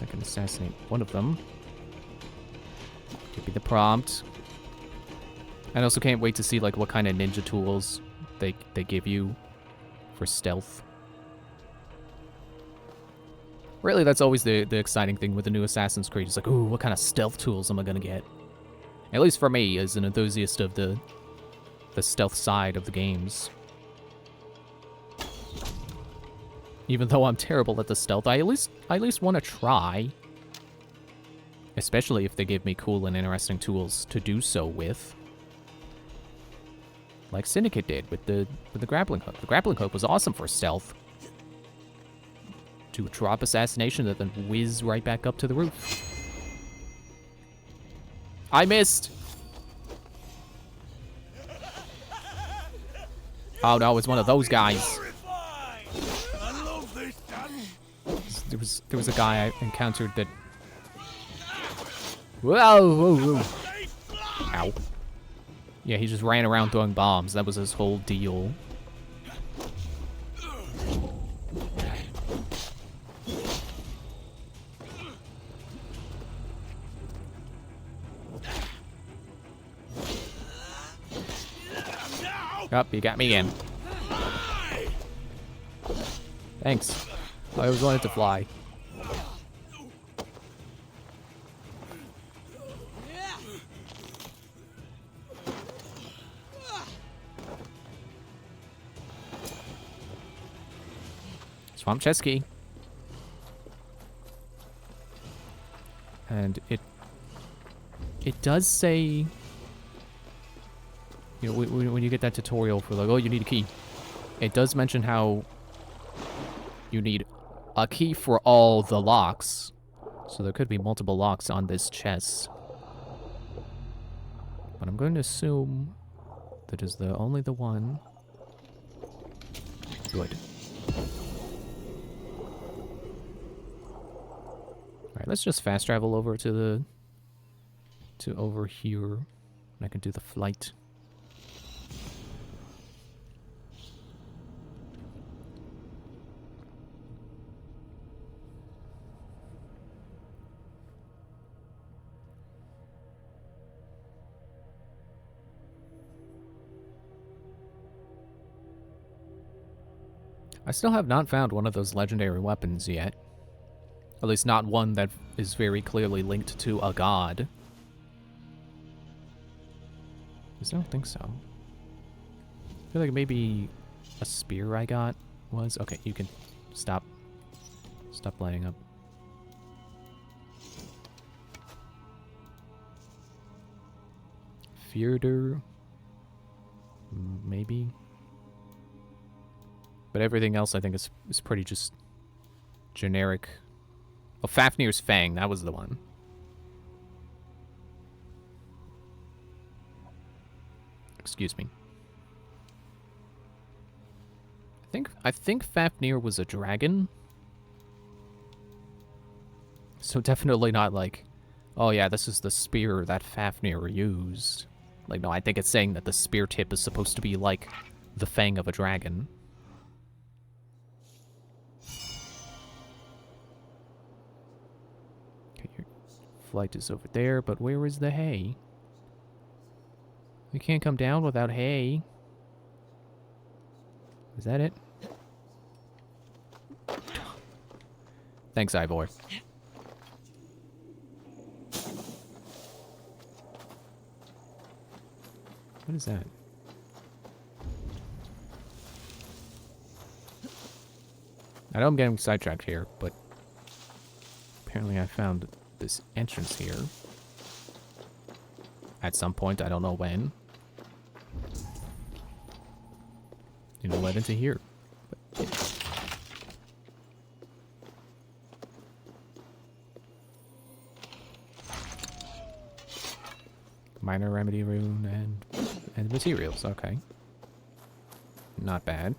I can assassinate one of them. Give me the prompt. I also can't wait to see like what kind of ninja tools they give you for stealth. Really, that's always the exciting thing with the new Assassin's Creed. It's like, ooh, what kind of stealth tools am I gonna get? At least for me, as an enthusiast of the stealth side of the games. Even though I'm terrible at the stealth, I at least want to try. Especially if they give me cool and interesting tools to do so with. Like Syndicate did with the grappling hook. The grappling hook was awesome for stealth. To drop assassination and then whiz right back up to the roof. I missed! Oh no, it's one of those guys. There was a guy I encountered that. Whoa, whoa, whoa. Ow. Yeah, he just ran around throwing bombs. That was his whole deal. Oh, you got me again. Thanks. I always wanted to fly. Swamp chest key. And it does say, you know, when you get that tutorial for like, oh, you need a key, it does mention how you need a key for all the locks. So there could be multiple locks on this chest. But I'm going to assume that is only the one. Good. Alright, let's just fast travel over to over here. And I can do the flight. I still have not found one of those legendary weapons yet. At least not one that is very clearly linked to a god. I don't think so. I feel like maybe a spear I got was... Okay, you can stop lighting up. Fjordur. Maybe. But everything else I think is pretty just generic. Oh, Fafnir's Fang, that was the one. Excuse me. I think Fafnir was a dragon. So definitely not like, oh yeah, this is the spear that Fafnir used. Like, no, I think it's saying that the spear tip is supposed to be like the fang of a dragon. Okay, your flight is over there, but where is the hay? We can't come down without hay. Is that it? Thanks, Ivor. What is that? I know I'm getting sidetracked here, but apparently I found this entrance here. At some point, I don't know when. You know, led into here. But, yeah. Minor remedy rune and materials, okay. Not bad.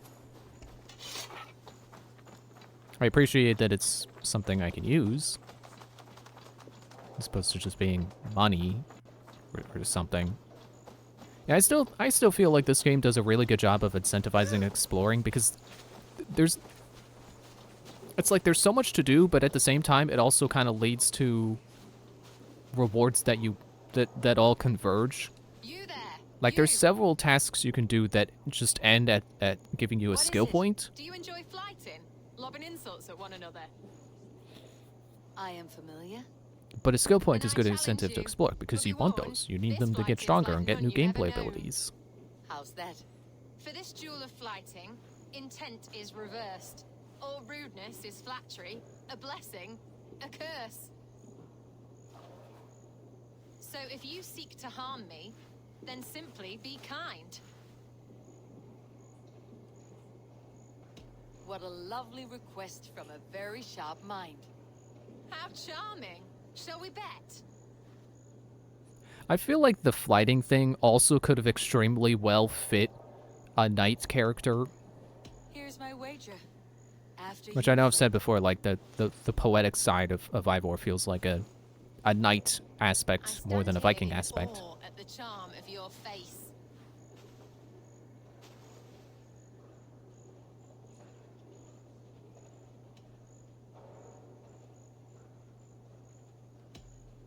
I appreciate that it's something I can use. As opposed to just being money or something. Yeah, I still feel like this game does a really good job of incentivizing exploring because it's like there's so much to do, but at the same time it also kind of leads to rewards that all converge. You there? Like there's several tasks you can do that just end at giving you a skill point. Do you enjoy flighting? Lobbing insults at one another? I am familiar. But a skill point is good incentive to explore because you want those. You need them to get stronger and get new gameplay abilities. How's that? For this duel of flighting, intent is reversed. all rudeness is flattery, a blessing, a curse. So if you seek to harm me, then simply be kind. What a lovely request from a very sharp mind. How charming. Shall we bet? I feel like the flighting thing also could have extremely well fit a knight's character, Here's my wager. After which you I know I've play- said before, like the poetic side of Ivor feels like a knight I aspect more than a stand here Viking in aspect. awe at the charm of your face.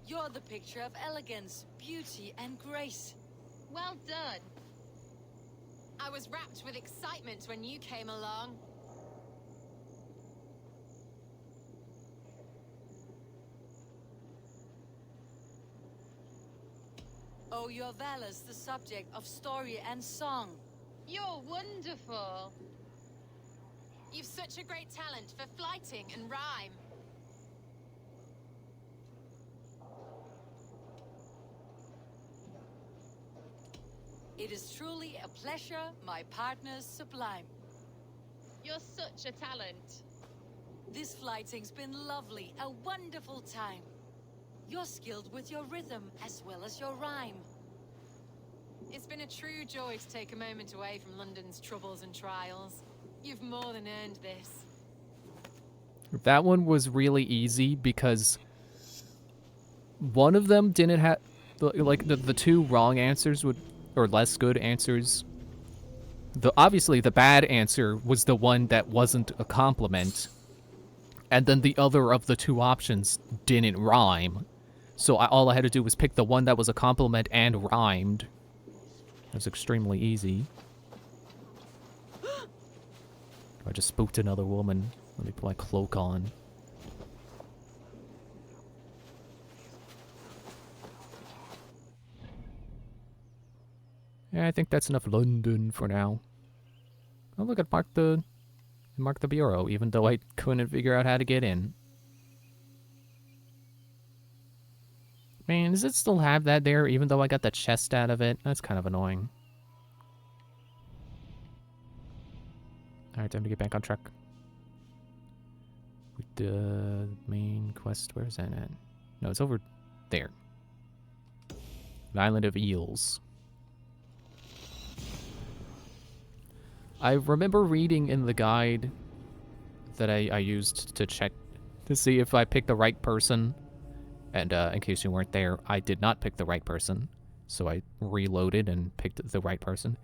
You're the picture of elegance, beauty, and grace. Well done. I was wrapped with excitement when you came along. Oh, your valor's the subject of story and song. You're wonderful. You've such a great talent for flighting and rhyme. It is truly a pleasure, my partner's sublime. You're such a talent. This flighting's been lovely, a wonderful time. You're skilled with your rhythm as well as your rhyme. It's been a true joy to take a moment away from London's troubles and trials. You've more than earned this. That one was really easy because one of them didn't have, like, the two wrong answers would, or less good answers. Obviously the bad answer was the one that wasn't a compliment, and then the other of the two options didn't rhyme. So all I had to do was pick the one that was a compliment and rhymed. It was extremely easy. I just spooked another woman. Let me put my cloak on. Yeah, I think that's enough London for now. Oh, look, it marked the bureau, even though I couldn't figure out how to get in. Man, does it still have that there, even though I got the chest out of it? That's kind of annoying. Alright, time to get back on track. With the main quest, where is that at? No, it's over there. The Island of Eels. I remember reading in the guide that I used to check to see if I picked the right person. And in case you weren't there, I did not pick the right person. So I reloaded and picked the right person.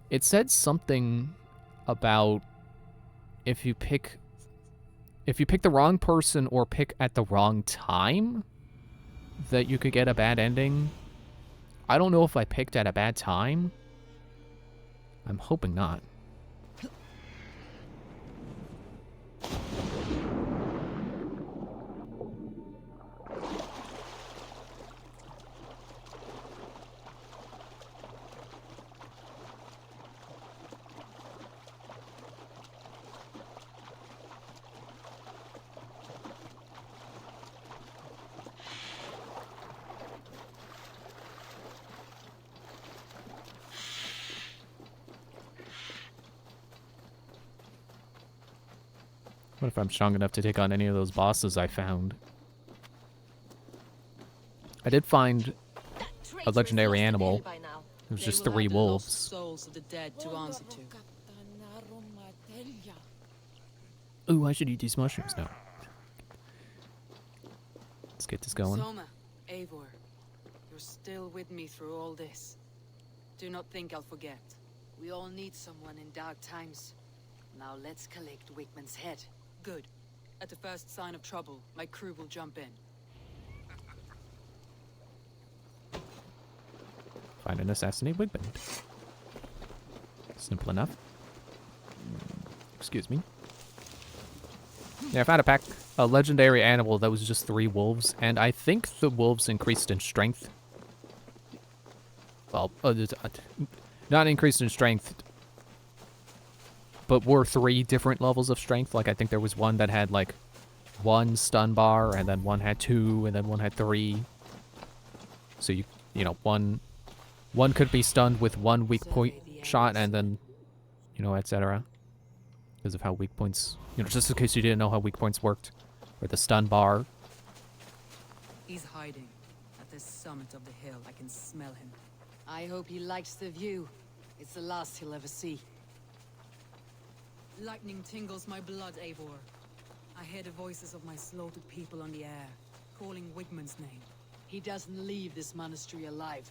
It said something about if you pick the wrong person or pick at the wrong time, that you could get a bad ending. I don't know if I picked at a bad time. I'm hoping not. What if I'm strong enough to take on any of those bosses I found? I did find a legendary animal. It was just 3 wolves. Souls of the dead to answer to. Ooh, I should eat these mushrooms now. Let's get this going. Soma, Eivor, you're still with me through all this. Do not think I'll forget. We all need someone in dark times. Now let's collect Wickman's head. Good. At the first sign of trouble, my crew will jump in. Find and assassinate Wigman. Simple enough. Excuse me. Yeah, I found a legendary animal that was just 3 wolves, and I think the wolves increased in strength. Well, not increased in strength, but were 3 different levels of strength. Like, I think there was one that had, like, 1 stun bar, and then one had 2, and then one had 3. So you know, one could be stunned with 1 weak point shot, and then, you know, etc. Because of how weak points, you know, just in case you didn't know how weak points worked, or the stun bar. He's hiding at the summit of the hill. I can smell him. I hope he likes the view. It's the last he'll ever see. Lightning tingles my blood, Eivor. I hear the voices of my slaughtered people on the air, calling Wigmund's name. He doesn't leave this monastery alive.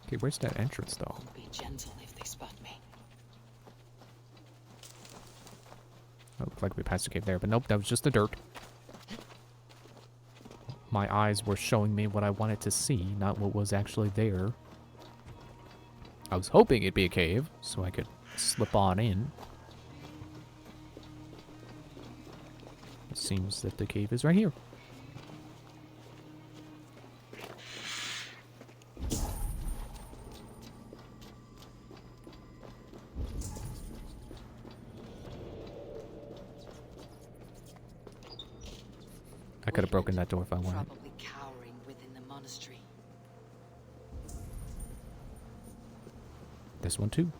Okay, where's that entrance, though? Be gentle if they spot me. Oh, looked like we passed a cave there, but nope, that was just the dirt. My eyes were showing me what I wanted to see, not what was actually there. I was hoping it'd be a cave, so I could slip on in. It seems that the cave is right here. I could have broken that door if I wanted. Probably cowering within the monastery. This one too.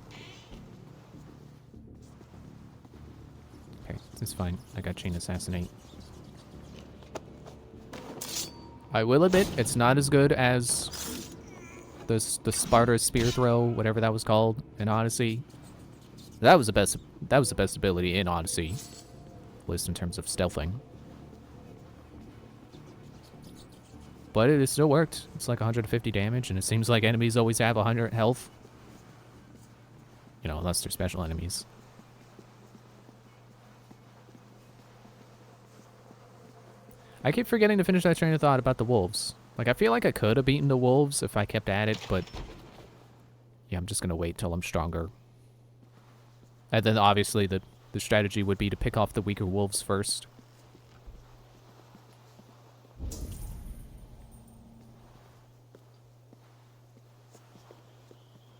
Okay, it's fine. I got Chain Assassinate. I will admit, it's not as good as the Sparta Spear Throw, whatever that was called, in Odyssey. That was the best ability in Odyssey, at least in terms of stealthing. But it still worked. It's like 150 damage, and it seems like enemies always have 100 health. You know, unless they're special enemies. I keep forgetting to finish that train of thought about the wolves. Like, I feel like I could have beaten the wolves if I kept at it, but... yeah, I'm just gonna wait till I'm stronger. And then, obviously, the strategy would be to pick off the weaker wolves first.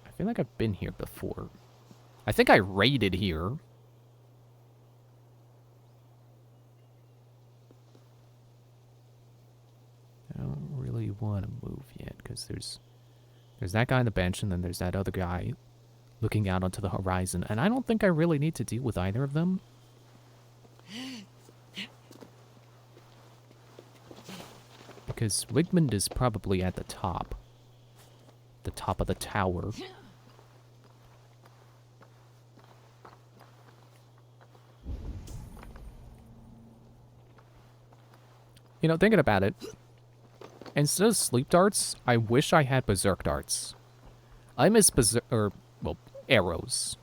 I feel like I've been here before. I think I raided here. I don't really want to move yet, because there's that guy on the bench, and then there's that other guy looking out onto the horizon, and I don't think I really need to deal with either of them. Because Wigmund is probably at the top of the tower. You know, thinking about it, instead of sleep darts, I wish I had berserk darts. I miss arrows.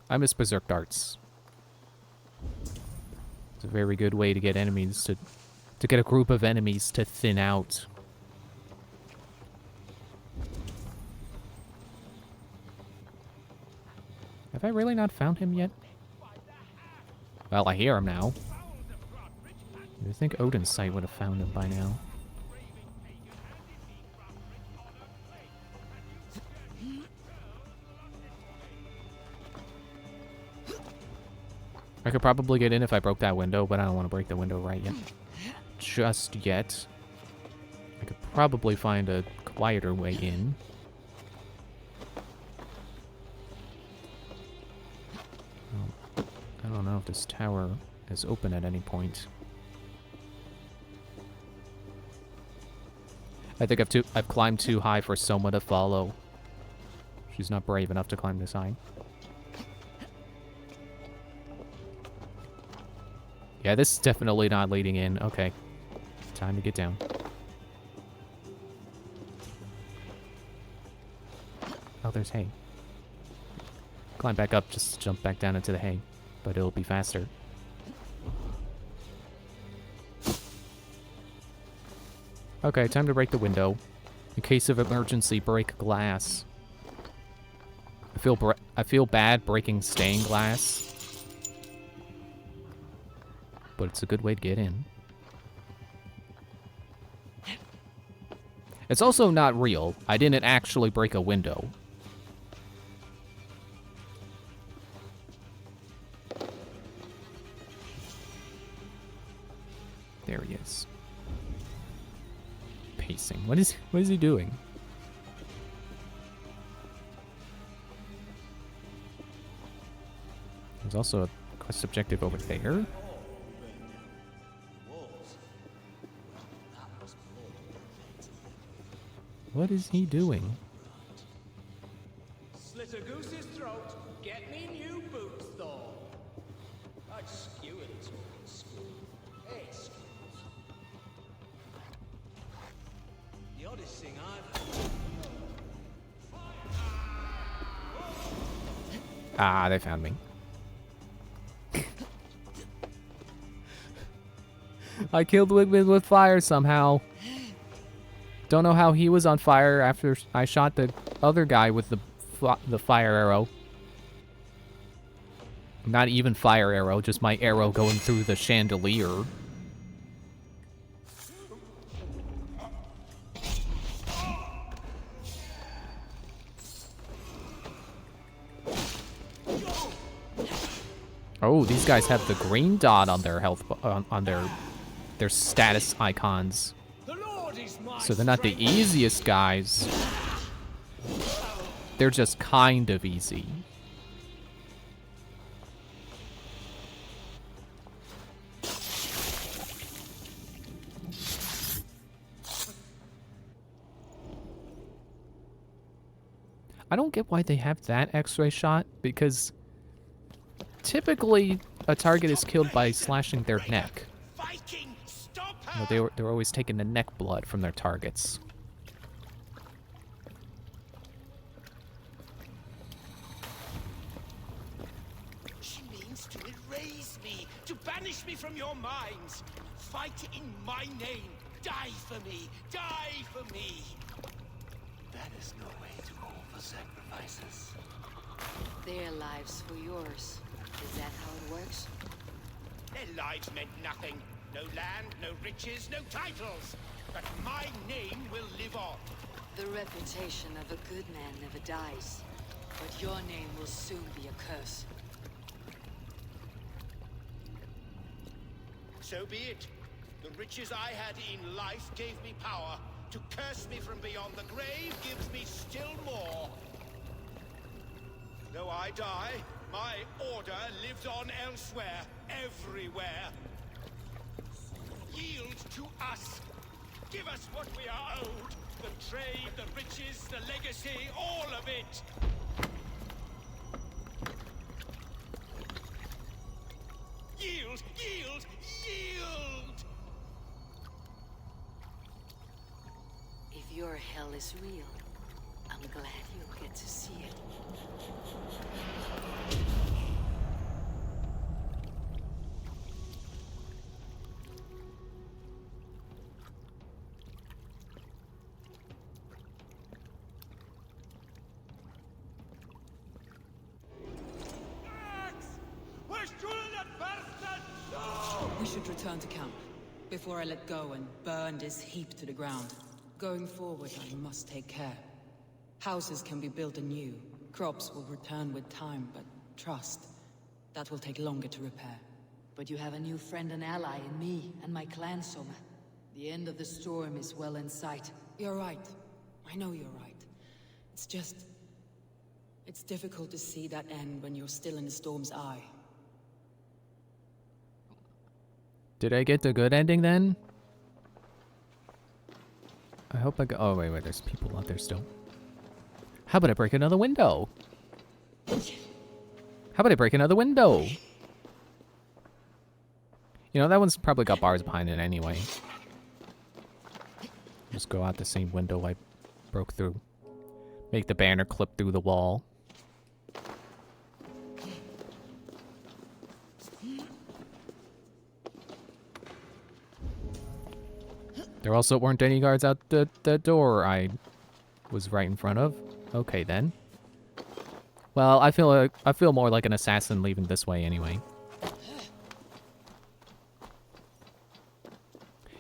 I miss berserk darts. It's a very good way to get enemies to get a group of enemies to thin out. Have I really not found him yet? Well, I hear him now. I think Odin's sight would have found him by now. I could probably get in if I broke that window, but I don't want to break the window right yet. Just yet. I could probably find a quieter way in. I don't know if this tower is open at any point. I think I've climbed too high for Soma to follow. She's not brave enough to climb this high. Yeah, this is definitely not leading in. Okay. Time to get down. Oh, there's hay. Climb back up, just jump back down into the hay. But it'll be faster. Okay, time to break the window. In case of emergency, break glass. I feel bad breaking stained glass. But it's a good way to get in. It's also not real. I didn't actually break a window. There he is. Pacing. What is he doing? There's also a quest objective over there. What is he doing? Slit a goose's throat, get me new boots, Thor. I'd skewer the talk in school. Excuse. The oddest thing I've... Ah, they found me. I killed Wigman with fire somehow. Don't know how he was on fire after I shot the other guy with the fire arrow. Not even fire arrow, just my arrow going through the chandelier. Oh, these guys have the green dot on their health on their status icons. So they're not the easiest guys. They're just kind of easy. I don't get why they have that X-ray shot, because typically a target is killed by slashing their neck. You know, they were always taking the neck blood from their targets. She means to erase me, to banish me from your minds. Fight in my name. Die for me. Die for me. That is no way to offer sacrifices. Their lives for yours. Is that how it works? Their lives meant nothing. No land, no riches, no titles. But my name will live on. The reputation of a good man never dies. But your name will soon be a curse. So be it. The riches I had in life gave me power. To curse me from beyond the grave gives me still more. Though I die, my order lives on elsewhere, everywhere. Yield to us. Give us what we are owed. The trade, the riches, the legacy, all of it. Yield, yield, yield! If your hell is real, I'm glad you'll get to see it. We should return to camp before I let go and burn this heap to the ground. Going forward, I must take care. Houses can be built anew. Crops will return with time, but trust, that will take longer to repair. But you have a new friend and ally in me and my clan, Soma. The end of the storm is well in sight. You're right. I know you're right. It's just... it's difficult to see that end when you're still in the storm's eye. Did I get the good ending then? I hope I got... oh, wait, there's people out there still. How about I break another window? How about I break another window? You know, that one's probably got bars behind it anyway. Just go out the same window I broke through. Make the banner clip through the wall. There also weren't any guards out the door I was right in front of. Okay, then. Well, I feel more like an assassin leaving this way anyway.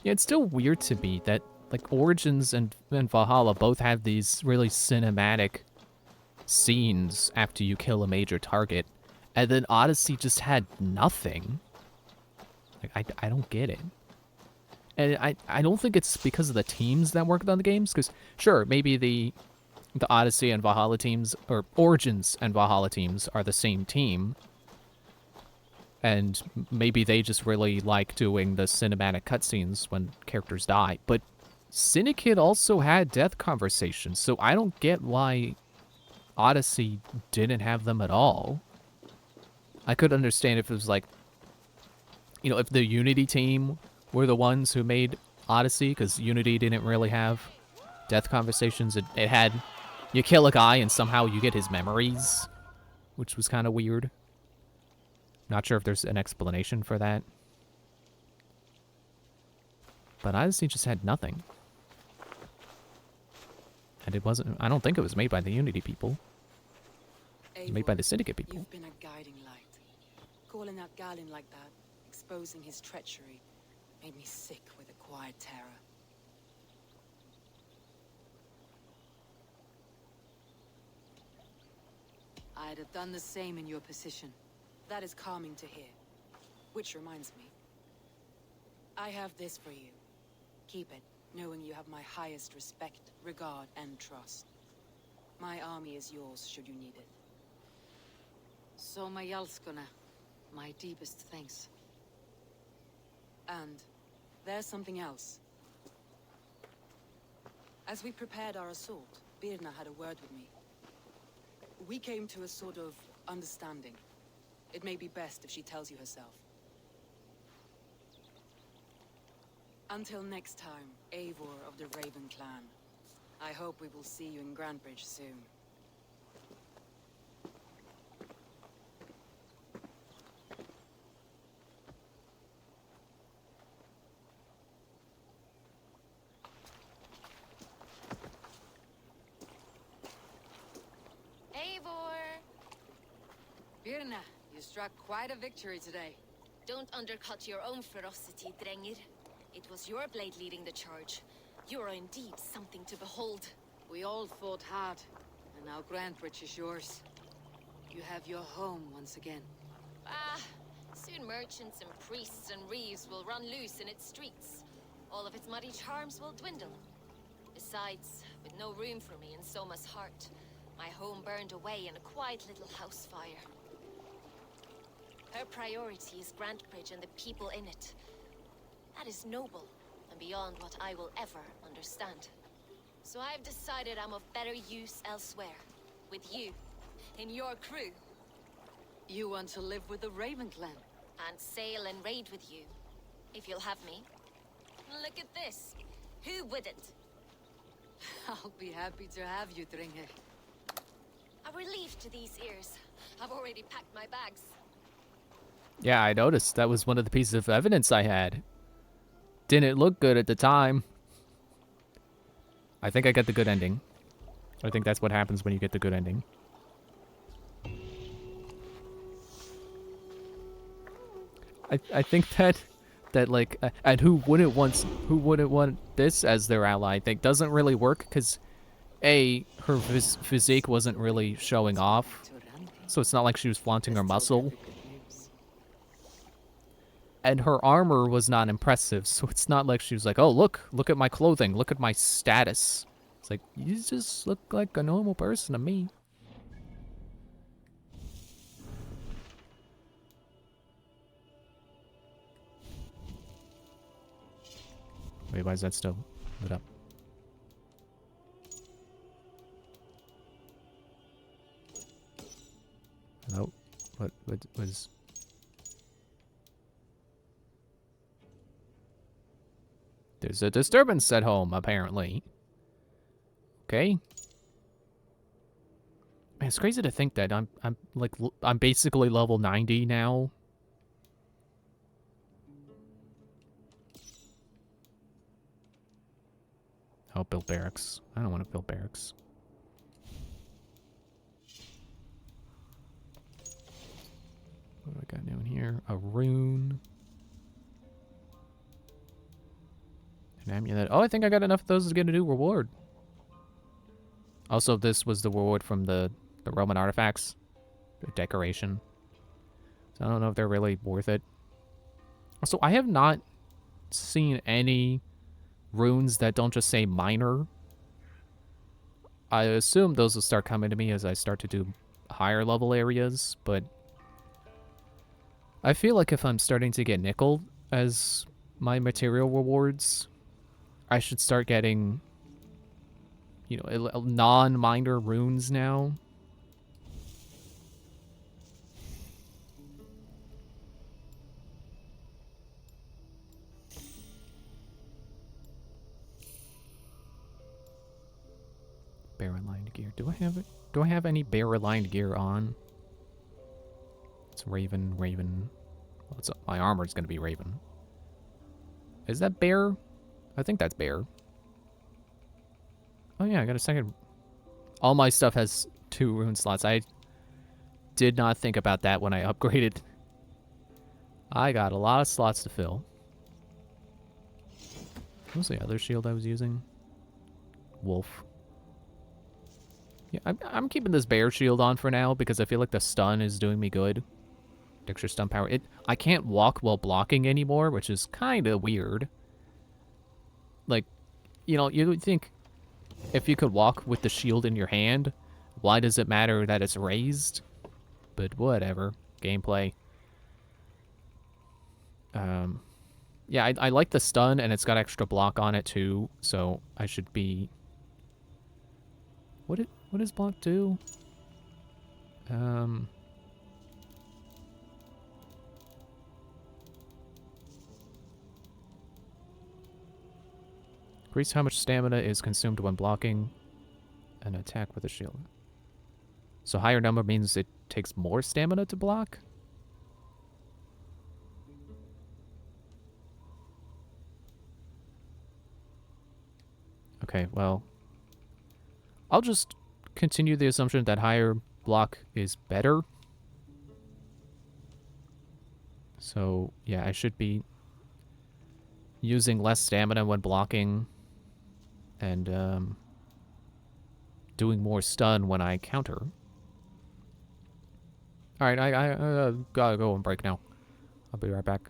Yeah, it's still weird to me that like Origins and Valhalla both have these really cinematic scenes after you kill a major target, and then Odyssey just had nothing. Like I don't get it. And I don't think it's because of the teams that worked on the games, because sure, maybe the Odyssey and Valhalla teams, or Origins and Valhalla teams, are the same team. And maybe they just really like doing the cinematic cutscenes when characters die. But Syndicate also had death conversations, so I don't get why Odyssey didn't have them at all. I could understand if it was like, you know, if the Unity team were the ones who made Odyssey, because Unity didn't really have death conversations. It had, you kill a guy and somehow you get his memories, which was kind of weird. Not sure if there's an explanation for that. But Odyssey just had nothing. And it wasn't, I don't think it was made by the Unity people. It was made by the Syndicate people. You've been a guiding light. Calling out Galen like that, exposing his treachery, made me sick with a quiet terror. I'd have done the same in your position. That is calming to hear. Which reminds me. I have this for you. Keep it, knowing you have my highest respect, regard, and trust. My army is yours, should you need it. Soma Jalskona, my deepest thanks. And there's something else. As we prepared our assault, Birna had a word with me. We came to a sort of understanding. It may be best if she tells you herself. Until next time, Eivor of the Raven Clan. I hope we will see you in Grantebridge soon. Birna, you struck quite a victory today. Don't undercut your own ferocity, Drengir. It was your blade leading the charge. You are indeed something to behold. We all fought hard, and now Grantebridge is yours. You have your home once again. Soon merchants and priests and reeves will run loose in its streets. All of its muddy charms will dwindle. Besides, with no room for me in Soma's heart, my home burned away in a quiet little house fire. Her priority is Grantebridge and the people in it. That is noble, and beyond what I will ever understand. So I've decided I'm of better use elsewhere. With you, in your crew. You want to live with the Raven Clan? And sail and raid with you, if you'll have me. Look at this. Who wouldn't? I'll be happy to have you, Drengir. A relief to these ears. I've already packed my bags. Yeah, I noticed. That was one of the pieces of evidence I had. Didn't look good at the time. I think I got the good ending. I think that's what happens when you get the good ending. I think that like, and who wouldn't want this as their ally, I think doesn't really work, because A, her physique wasn't really showing off, so it's not like she was flaunting her muscle. And her armor was not impressive, so it's not like she was like, oh, look at my clothing, look at my status. It's like, you just look like a normal person to me. Wait, why is that still lit up? Hello? What was... There's a disturbance at home, apparently. Okay. Man, it's crazy to think that I'm basically level 90 now. Oh, build barracks. I don't want to build barracks. What do I got down here? A rune. An amulet. Oh, I think I got enough of those to get a new reward. Also, this was the reward from the Roman artifacts. The decoration. So I don't know if they're really worth it. Also, I have not seen any runes that don't just say minor. I assume those will start coming to me as I start to do higher level areas, but I feel like if I'm starting to get nickel as my material rewards, I should start getting, you know, non-minor runes now. Bear-aligned gear. Do I have any bear-aligned gear on? It's Raven. Well, my armor's gonna be Raven. Is that bear? I think that's bear. Oh yeah, I got a second. All my stuff has 2 rune slots. I did not think about that when I upgraded. I got a lot of slots to fill. What was the other shield I was using? Wolf. Yeah, I'm keeping this bear shield on for now because I feel like the stun is doing me good. Extra stun power. I can't walk while blocking anymore, which is kind of weird. Like, you know, you would think if you could walk with the shield in your hand, why does it matter that it's raised? But whatever. Gameplay. Yeah, I like the stun, and it's got extra block on it too, so I should be... What does block do? Increase how much stamina is consumed when blocking an attack with a shield. So higher number means it takes more stamina to block? Okay, well, I'll just continue the assumption that higher block is better. So, yeah, I should be using less stamina when blocking and doing more stun when I counter. Alright, I gotta go and break now. I'll be right back.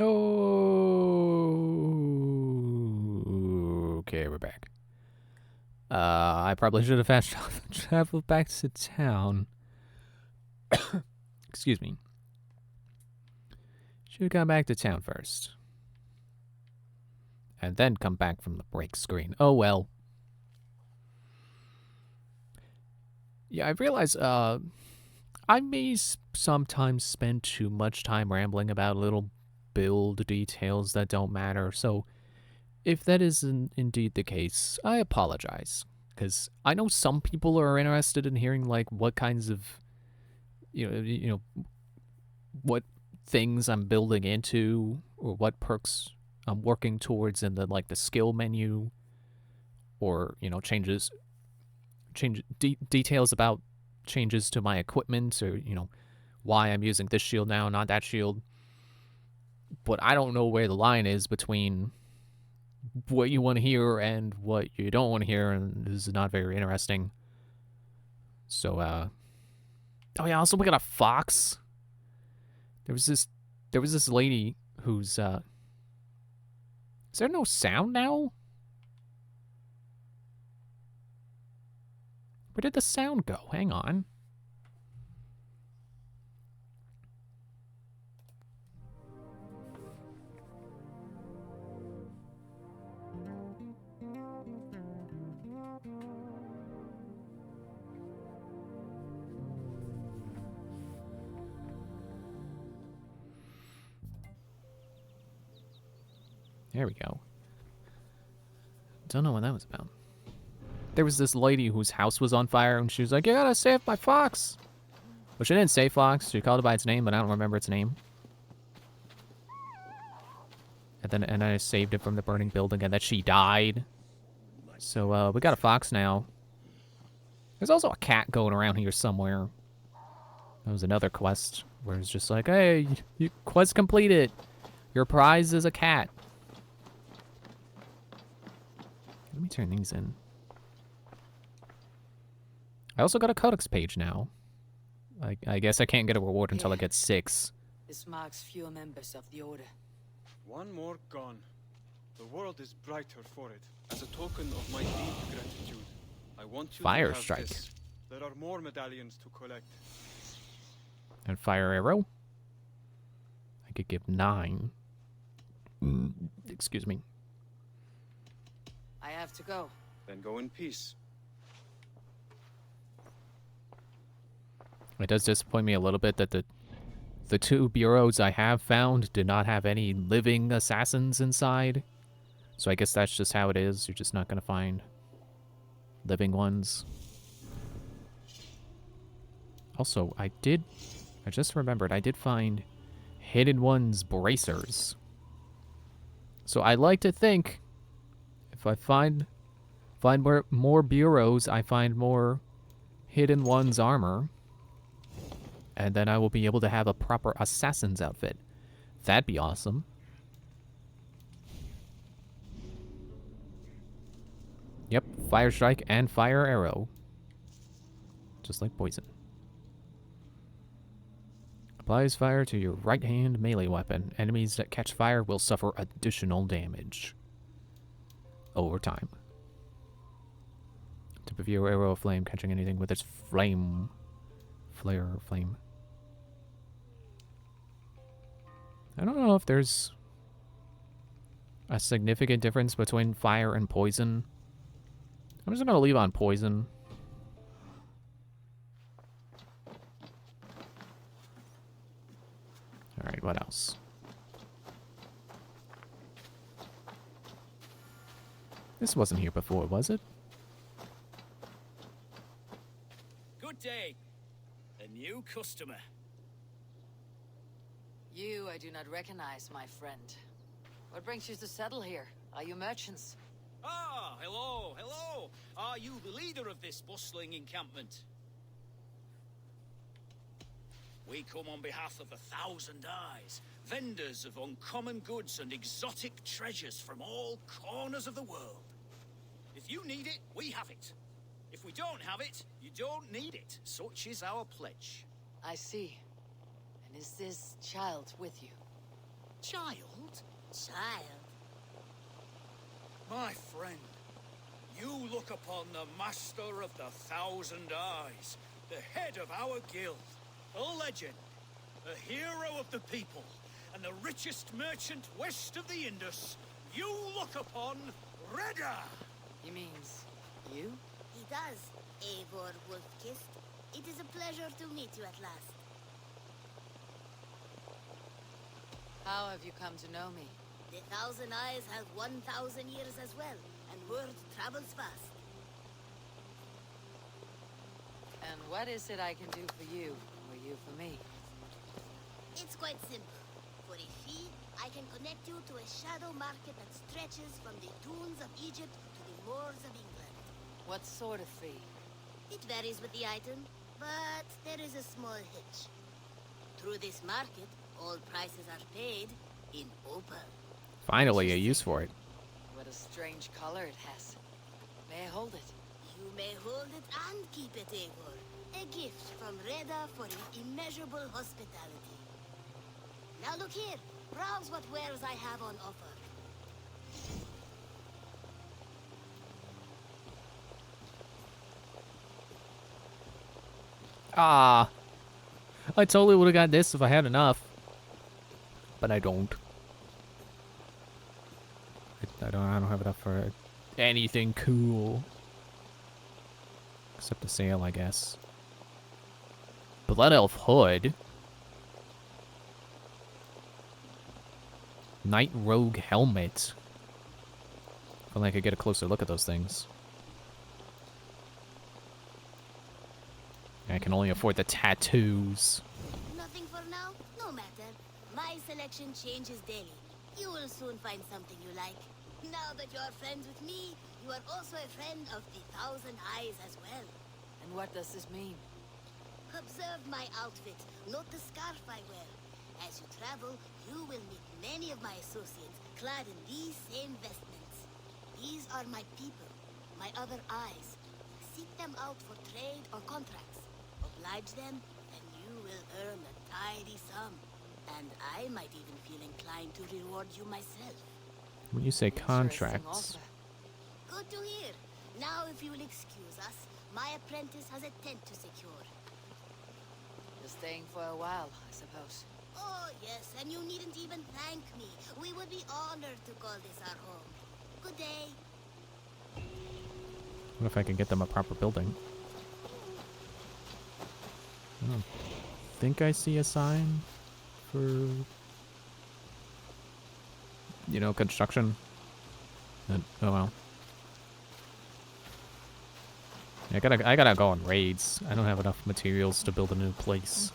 Oh, okay, we're back. I probably should have fast traveled back to town. Excuse me. Should have gone back to town first. And then come back from the break screen. Oh well. Yeah, I realize, I may sometimes spend too much time rambling about little build details that don't matter, so if that is indeed the case, I apologize. Because I know some people are interested in hearing, like, what kinds of, you know, what things I'm building into, or what perks I'm working towards in the, like, the skill menu, or, details about changes to my equipment, or, why I'm using this shield now, not that shield. But I don't know where the line is between what you want to hear and what you don't want to hear, and this is not very interesting. So, oh yeah, also we got a fox. There was this lady who's, is there no sound now? Where did the sound go? Hang on. There we go. Don't know what that was about. There was this lady whose house was on fire, and she was like, "You gotta save my fox." Well, she didn't say fox. She called it by its name, but I don't remember its name. And then I saved it from the burning building, and then she died. So we got a fox now. There's also a cat going around here somewhere. That was another quest where it's just like, "Hey, you quest completed. Your prize is a cat." Let me turn these in. I also got a codex page now. I guess I can't get a reward until I get 6. This marks fewer members of the Order. One more gone. The world is brighter for it. As a token of my deep gratitude, I want you Fire to have strike. this. There are more medallions to collect. And fire arrow. I could give 9. Excuse me. I have to go. Then go in peace. It does disappoint me a little bit that the 2 bureaus I have found did not have any living assassins inside. So I guess that's just how it is. You're just not going to find living ones. Also, I just remembered, I did find Hidden Ones bracers. So I like to think if I find more bureaus, I find more Hidden Ones armor. And then I will be able to have a proper assassin's outfit. That'd be awesome. Yep, fire strike and fire arrow. Just like poison. Applies fire to your right hand melee weapon. Enemies that catch fire will suffer additional damage over time. Tip of your arrow of flame, catching anything with its flame. Flare or flame. I don't know if there's a significant difference between fire and poison. I'm just gonna leave on poison. Alright, what else? This wasn't here before, was it? Good day. A new customer. You I do not recognize, my friend. What brings you to settle here? Are you merchants? Ah, hello, hello. Are you the leader of this bustling encampment? We come on behalf of 1,000 Eyes, vendors of uncommon goods and exotic treasures from all corners of the world. If you need it, we have it. If we don't have it, you don't need it. Such is our pledge. I see. And is this child with you? child? Child? My friend, you look upon the Master of the Thousand Eyes, the head of our guild, a legend, a hero of the people, and the richest merchant west of the Indus. You look upon Reda! He means you? He does, Eivor Wolf-Kissed. It is a pleasure to meet you at last. How have you come to know me? The Thousand Eyes have 1,000 years as well, and word travels fast. And what is it I can do for you, or you for me? It's quite simple. For a fee, I can connect you to a shadow market that stretches from the dunes of Egypt to the moors of England. What sort of fee? It varies with the item, but there is a small hitch. Through this market, all prices are paid in opal. Finally, a use for it. What a strange color it has. May I hold it? You may hold it and keep it, Eivor. A gift from Reda for his immeasurable hospitality. Now look here. Browse what wares I have on offer. Ah, I totally would have got this if I had enough, but I don't. I don't have enough for anything cool, except the sail, I guess. Blood Elf Hood, Night Rogue Helmet. If only I could get a closer look at those things. I can only afford the tattoos. Nothing for now? No matter. My selection changes daily. You will soon find something you like. Now that you are friends with me, you are also a friend of the Thousand Eyes as well. And what does this mean? Observe my outfit. Note the scarf I wear. As you travel, you will meet many of my associates clad in these same vestments. These are my people, my other eyes. Seek them out for trade or contracts. Oblige them, and you will earn a tidy sum. And I might even feel inclined to reward you myself. When you say Interesting contracts, offer. Good to hear. Now, if you will excuse us, my apprentice has a tent to secure. You're staying for a while, I suppose. Oh, yes, and you needn't even thank me. We would be honored to call this our home. Good day. what if I can get them a proper building? I don't think I see a sign for, you know, construction. Oh well. I gotta go on raids. I don't have enough materials to build a new place.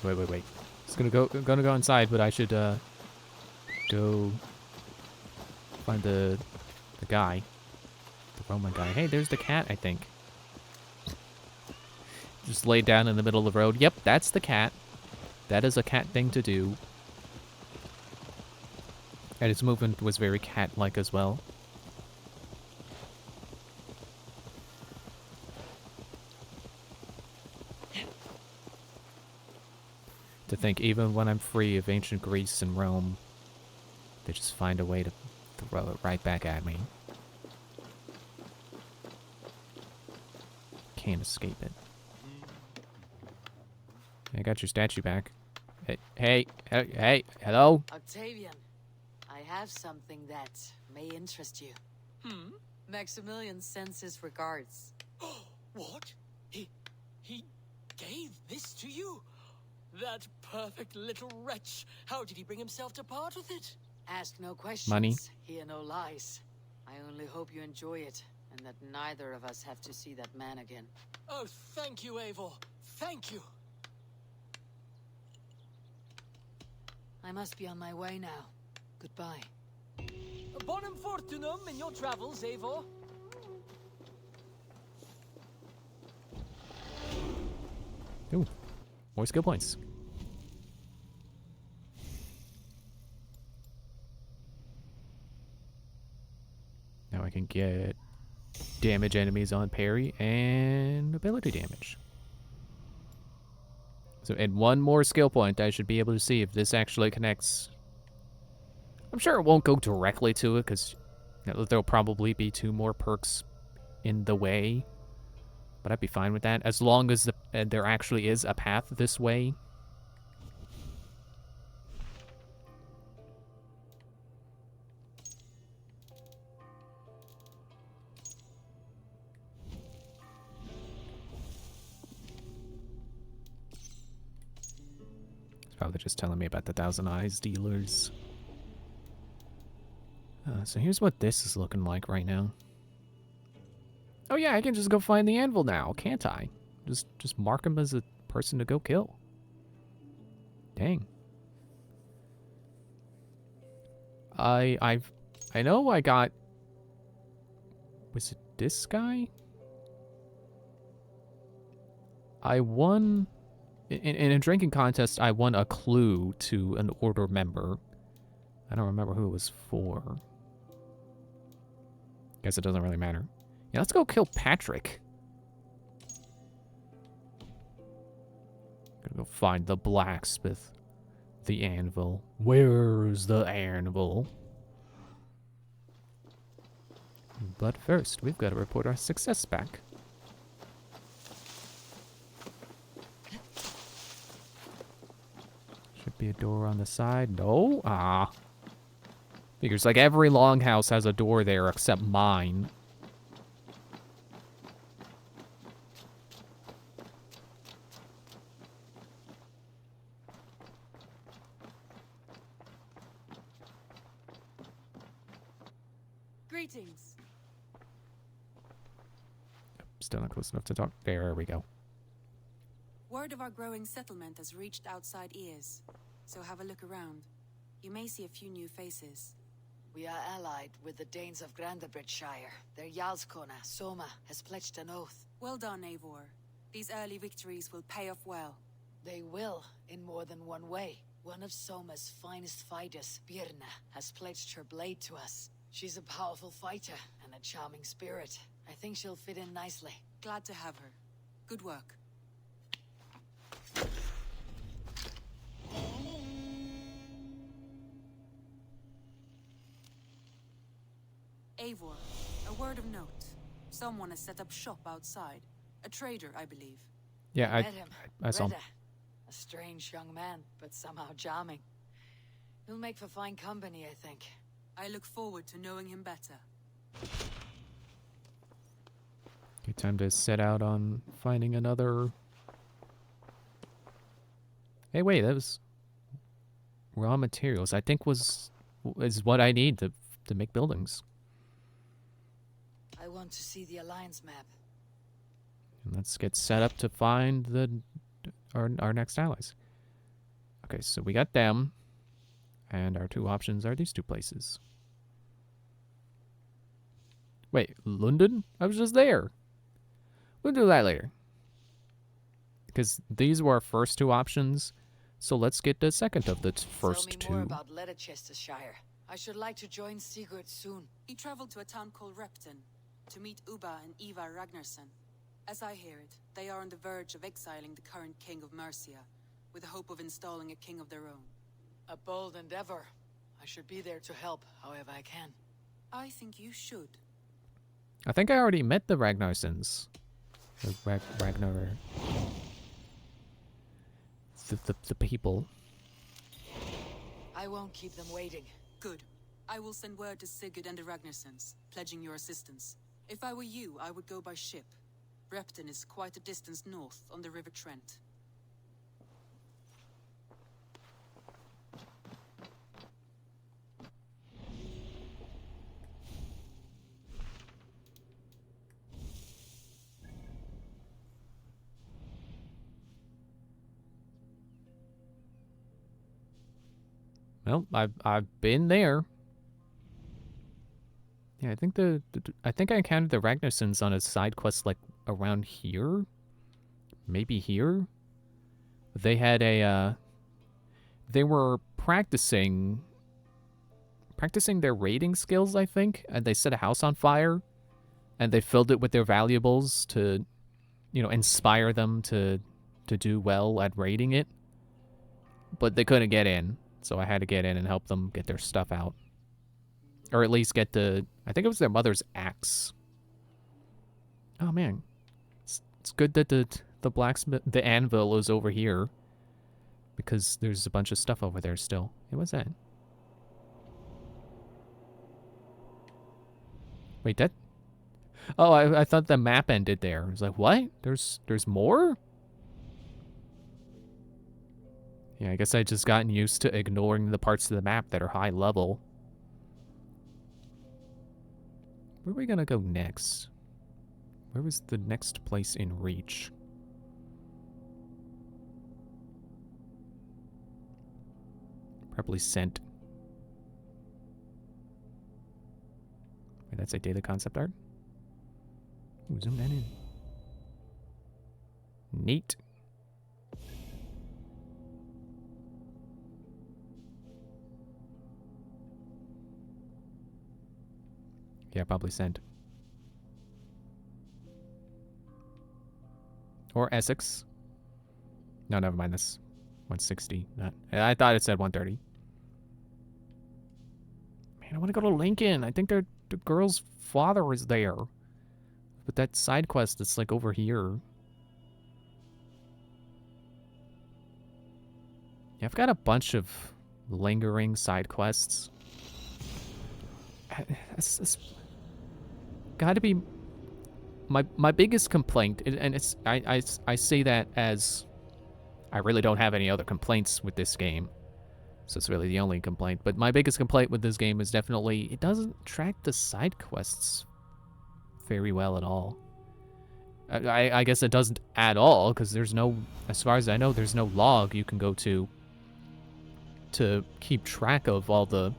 Wait. It's gonna go inside, but I should go find the guy, the Roman guy. Hey, there's the cat, I think. Just laid down in the middle of the road. Yep, that's the cat. That is a cat thing to do. And its movement was very cat-like as well. To think, even when I'm free of ancient Greece and Rome, they just find a way to throw it right back at me. Can't escape it. I got your statue back. Hey, hello? Octavian, I have something that may interest you. Maximilian sends his regards. What? He gave this to you? That perfect little wretch. How did he bring himself to part with it? Ask no questions. Money. Hear no lies. I only hope you enjoy it, and that neither of us have to see that man again. Oh, thank you, Eivor. Thank you. I must be on my way now. Goodbye. Bonum fortunum in your travels, Eivor. Ooh, more skill points. Now I can get damage enemies on parry and ability damage. So in one more skill point, I should be able to see if this actually connects. I'm sure it won't go directly to it, because there'll probably be 2 more perks in the way. But I'd be fine with that, as long as there actually is a path this way. Probably just telling me about the Thousand Eyes dealers. So here's what this is looking like right now. Oh yeah, I can just go find the anvil now, can't I? Just mark him as a person to go kill. Dang. I know I got... Was it this guy? I won... In a drinking contest, I won a clue to an order member. I don't remember who it was for. Guess it doesn't really matter. Yeah, let's go kill Patrick. Gonna go find the blacksmith. The anvil. Where's the anvil? But first, we've got to report our success back. Should be a door on the side. No? Ah. Figures like every longhouse has a door there except mine. Greetings. Still not close enough to talk. There we go. Word of our growing settlement has reached outside ears, so have a look around. You may see a few new faces. We are allied with the Danes of Grandabridgeshire. Their Jarlskona, Soma, has pledged an oath. Well done, Eivor. These early victories will pay off well. They will, in more than one way. One of Soma's finest fighters, Birna, has pledged her blade to us. She's a powerful fighter and a charming spirit. I think she'll fit in nicely. Glad to have her. Good work. Eivor, a word of note. Someone has set up shop outside. A trader, I believe. Yeah, I met him. I saw him. Reda. A strange young man, but somehow charming. He'll make for fine company, I think. I look forward to knowing him better. Good time to set out on finding another... Hey, wait, that was... Raw materials, I think is what I need to make buildings. I want to see the Alliance map. And let's get set up to find our next allies. Okay, so we got them. And our 2 options are these 2 places. Wait, London? I was just there. We'll do that later. Because these were our first 2 options. So let's get the second of the first 2. Tell me more about Leicestershire. I should like to join Sigurd soon. He traveled to a town called Repton to meet Ubba and Eva Ragnarsson. As I hear it, they are on the verge of exiling the current king of Mercia, with the hope of installing a king of their own. A bold endeavor. I should be there to help, however I can. I think you should. I think I already met the Ragnarssons. The Ragnar... The people. I won't keep them waiting. Good. I will send word to Sigurd and the Ragnarssons, pledging your assistance. If I were you, I would go by ship. Repton is quite a distance north on the River Trent. Well, I've been there. Yeah, I think I think I encountered the Ragnarssons on a side quest like around here, maybe here. They had they were practicing their raiding skills, I think, and they set a house on fire, and they filled it with their valuables to, inspire them to to do well at raiding it. But they couldn't get in, so I had to get in and help them get their stuff out. Or at least get the... I think it was their mother's axe. Oh, man. It's good that the blacksmith... The anvil is over here. Because there's a bunch of stuff over there still. Hey, what's that? Wait, that... Oh, I thought the map ended there. I was like, what? There's more? Yeah, I guess I just gotten used to ignoring the parts of the map that are high level. Where are we gonna go next? Where was the next place in reach? Probably Sent. Wait, that's a daily concept art? Ooh, zoom that in. Neat. Yeah, probably Sent. Or Essex. No, never mind. This 160. I thought it said 130. Man, I want to go to Lincoln. I think the girl's father is there. But that side quest that's like over here. Yeah, I've got a bunch of lingering side quests. That's got to be my biggest complaint, and it's I say that as I really don't have any other complaints with this game, so it's really the only complaint. But my biggest complaint with this game is definitely it doesn't track the side quests very well at all. I guess it doesn't at all because there's no, as far as I know, there's no log you can go to keep track of all the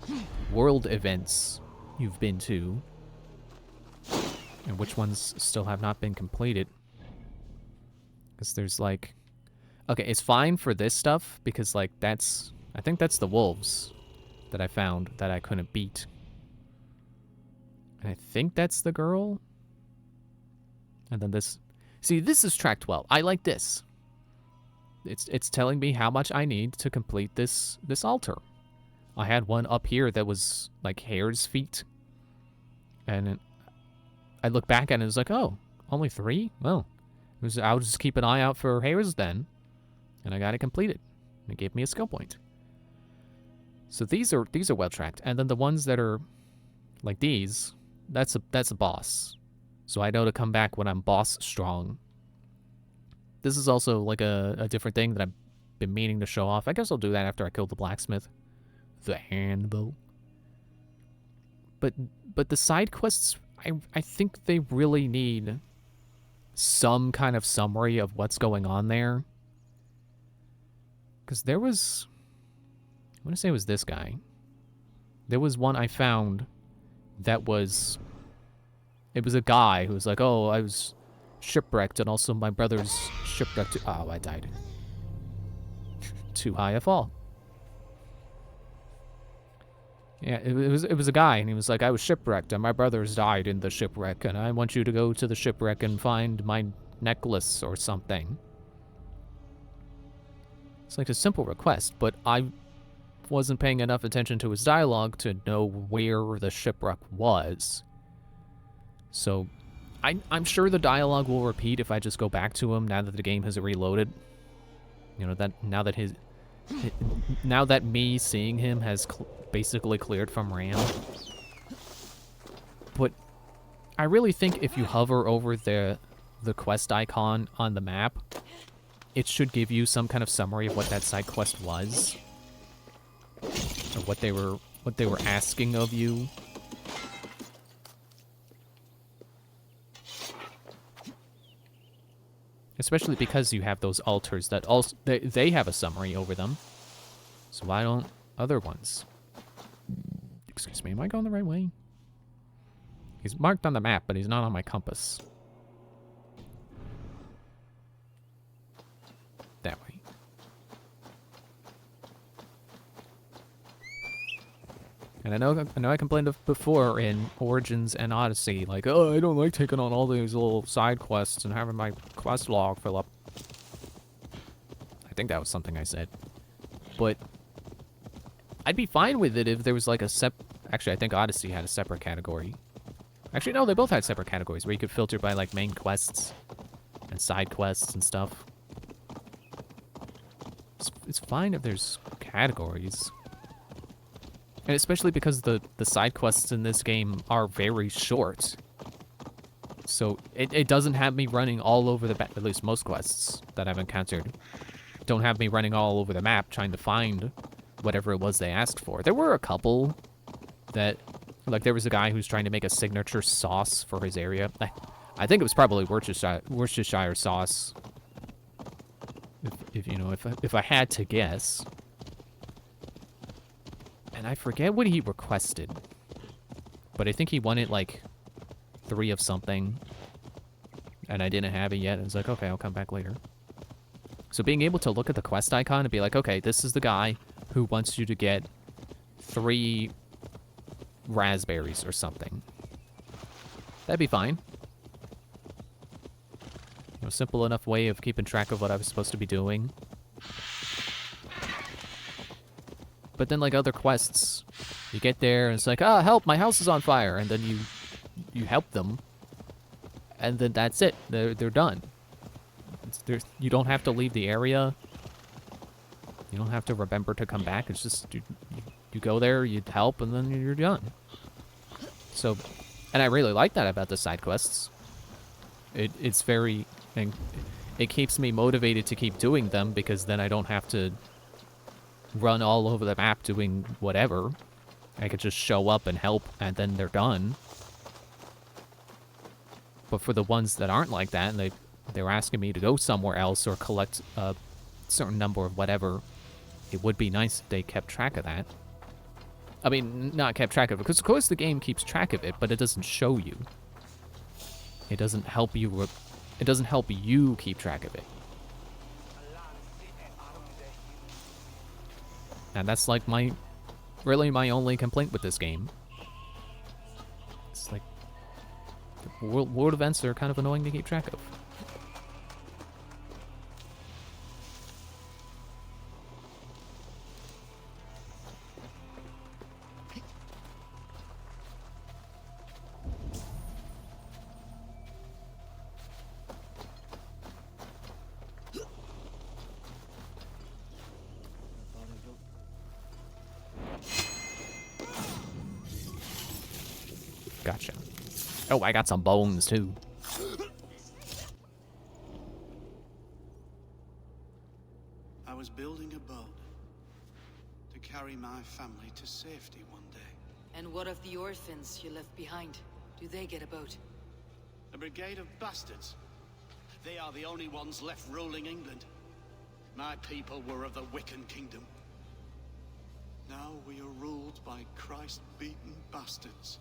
world events you've been to. And which ones still have not been completed. Because there's like... Okay, it's fine for this stuff, because like that's... I think that's the wolves that I found that I couldn't beat. And I think that's the girl. And then this... See, this is tracked well. I like this. It's telling me how much I need to complete this altar. I had one up here that was like hare's feet. And I look back at it and it was like, oh, only 3? Well, I'll just keep an eye out for hares then. And I got it completed. And it gave me a skill point. So these are well tracked. And then the ones that are like these, that's a boss. So I know to come back when I'm boss strong. This is also like a different thing that I've been meaning to show off. I guess I'll do that after I kill the blacksmith. The anvil. But the side quests, I think they really need some kind of summary of what's going on there. Because there was... I want to say it was this guy. There was one I found that was... It was a guy who was like, oh, I was shipwrecked, and also my brother's shipwrecked too. Oh, I died. Too high a fall. Yeah, it was a guy, and he was like, I was shipwrecked, and my brothers died in the shipwreck, and I want you to go to the shipwreck and find my necklace or something. It's like a simple request, but I wasn't paying enough attention to his dialogue to know where the shipwreck was. So, I'm sure the dialogue will repeat if I just go back to him now that the game has reloaded. You know, that now that me seeing him has basically cleared from RAM. But I really think if you hover over the quest icon on the map, it should give you some kind of summary of what that side quest was. Or what they were asking of you. Especially because you have those altars that also they have a summary over them. So why don't other ones? Excuse me, am I going the right way? He's marked on the map, but he's not on my compass. That way. And I know I complained before in Origins and Odyssey, like, oh, I don't like taking on all these little side quests and having my quest log fill up. think that was something I said. But I'd be fine with it if there was like a Actually, I think Odyssey had a separate category. Actually, no, they both had separate categories where you could filter by like main quests and side quests and stuff. It's fine if there's categories. And especially because the side quests in this game are very short. So it doesn't have me running all over the map, at least most quests that I've encountered. Don't have me running all over the map trying to find whatever it was they asked for. There were a couple that, like there was a guy who's trying to make a signature sauce for his area. I think it was probably Worcestershire sauce. If I had to guess. And I forget what he requested. But I think he wanted like 3 of something. And I didn't have it yet. I was like, okay, I'll come back later. So being able to look at the quest icon and be like, okay, this is the guy who wants you to get 3 raspberries or something. That'd be fine. Simple enough way of keeping track of what I was supposed to be doing. But then, like other quests, you get there and it's like, ah, help, my house is on fire, and then you help them, and then that's it. They're done. You don't have to leave the area. You don't have to remember to come back. It's just you go there, you help, and then you're done. So, and I really like that about the side quests. It's very, and it keeps me motivated to keep doing them because then I don't have to run all over the map doing whatever. I could just show up and help, and then they're done. But for the ones that aren't like that, and they're asking me to go somewhere else or collect a certain number of whatever, it would be nice if they kept track of that. I mean, not kept track of it, because of course the game keeps track of it, but it doesn't show you. It doesn't help you. It doesn't help you keep track of it. And that's like really my only complaint with this game. It's like the world events are kind of annoying to keep track of. Gotcha. Oh, I got some bones, too. I was building a boat to carry my family to safety one day. And what of the orphans you left behind? Do they get a boat? A brigade of bastards. They are the only ones left ruling England. My people were of the Wiccan kingdom. Now we are ruled by Christ-beaten bastards.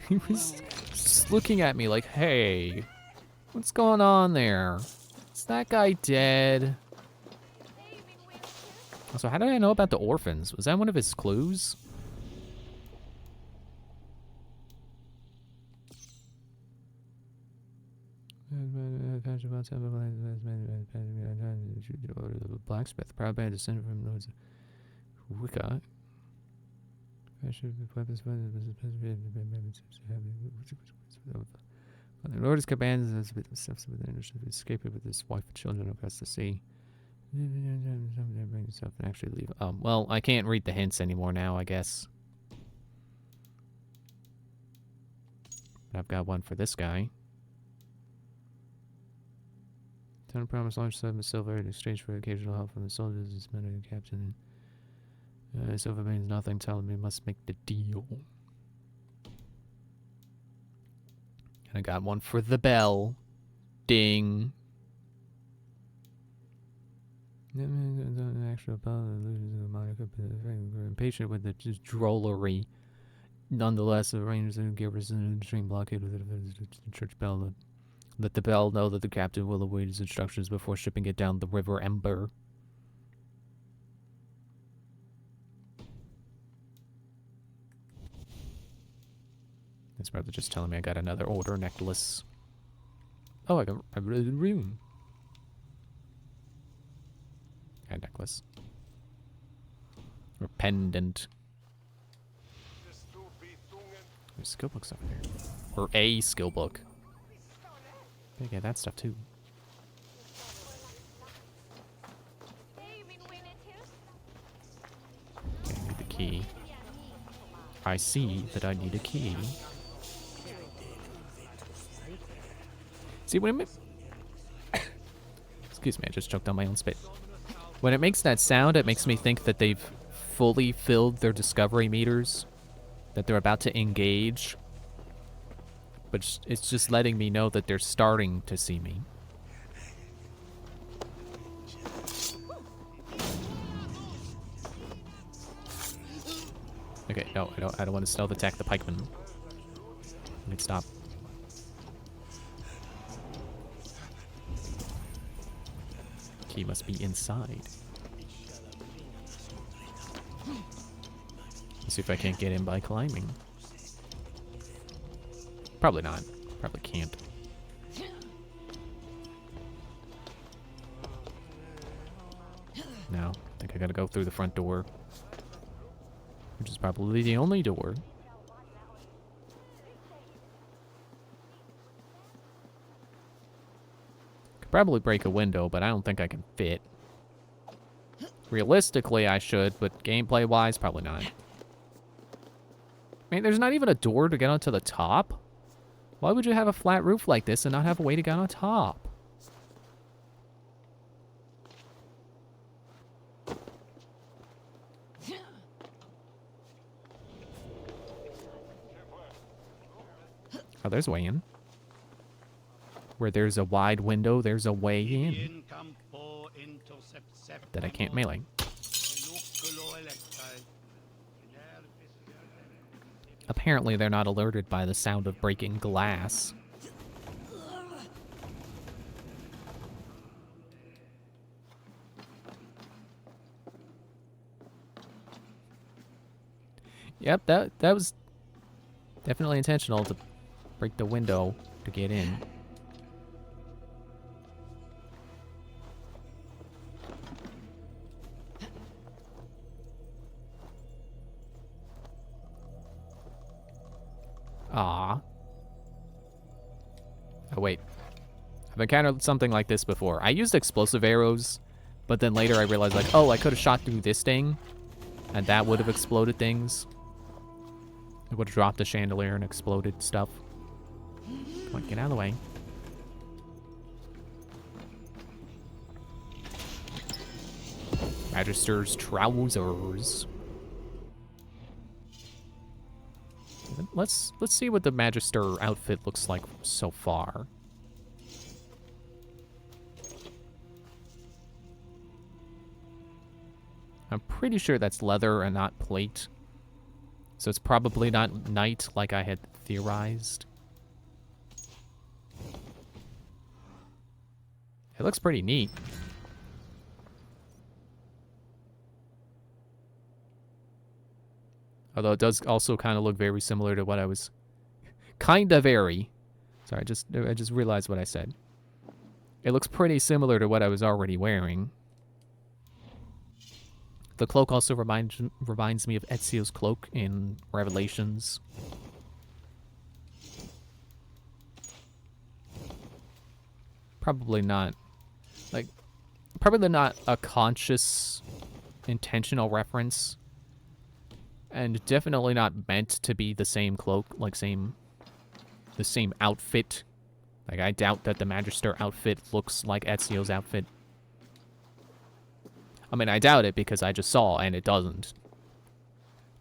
He was just looking at me like, hey, what's going on there? Is that guy dead? So how did I know about the orphans? Was that one of his clues? Blacksmith, proud band descended from Lords of Wicca. The Lord is commanded us with himself with the escape with his wife and children across the sea. Bring yourself and actually leave. Well, I can't read the hints anymore now, I guess. But I've got one for this guy. Town promised large sum of silver in exchange for occasional help from the soldiers. His men and captain. Silver means nothing. Tell him he must make the deal. And I got one for the bell. Ding. Actual bell illusions of Monica, we're impatient with the drollery. Nonetheless, the Rangers and garrison a train blockade with the church bell. Let the bell know that the captain will await his instructions before shipping it down the River Ember. It's probably just telling me I got another order necklace. Oh, I got a room. A necklace. Or pendant. There's skill books over there. Or a skill book. Gotta get that stuff too. Okay, I need the key. I see that I need a key. See, when it excuse me, I just choked on my own spit. When it makes that sound, it makes me think that they've fully filled their discovery meters, that they're about to engage. But it's just letting me know that they're starting to see me. Okay, no, I don't want to stealth attack the pikeman. Let me stop. Key must be inside. Let's see if I can't get in by climbing. Probably not. Probably can't. No, I think I gotta go through the front door. Which is probably the only door. Could probably break a window, but I don't think I can fit. Realistically, I should, but gameplay-wise, probably not. I mean, there's not even a door to get onto the top. Why would you have a flat roof like this and not have a way to get on top? Oh, there's a way in. Where there's a wide window, there's a way in. That I can't melee. Apparently they're not alerted by the sound of breaking glass. Yep, that was definitely intentional to break the window to get in. Ah. Oh, wait. I've encountered something like this before. I used explosive arrows, but then later I realized, like, oh, I could have shot through this thing, and that would have exploded things. It would have dropped the chandelier and exploded stuff. Come on, get out of the way. Magister's trousers. Let's see what the Magister outfit looks like so far. I'm pretty sure that's leather and not plate. So it's probably not knight like I had theorized. It looks pretty neat. Although it does also kind of look very similar to what I was... Kinda very. Sorry, I just realized what I said. It looks pretty similar to what I was already wearing. The cloak also reminds me of Ezio's cloak in Revelations. Probably not. Like, probably not a conscious, intentional reference. And definitely not meant to be the same cloak, like the same outfit. Like, I doubt that the Magister outfit looks like Ezio's outfit. I mean, I doubt it because I just saw and it doesn't.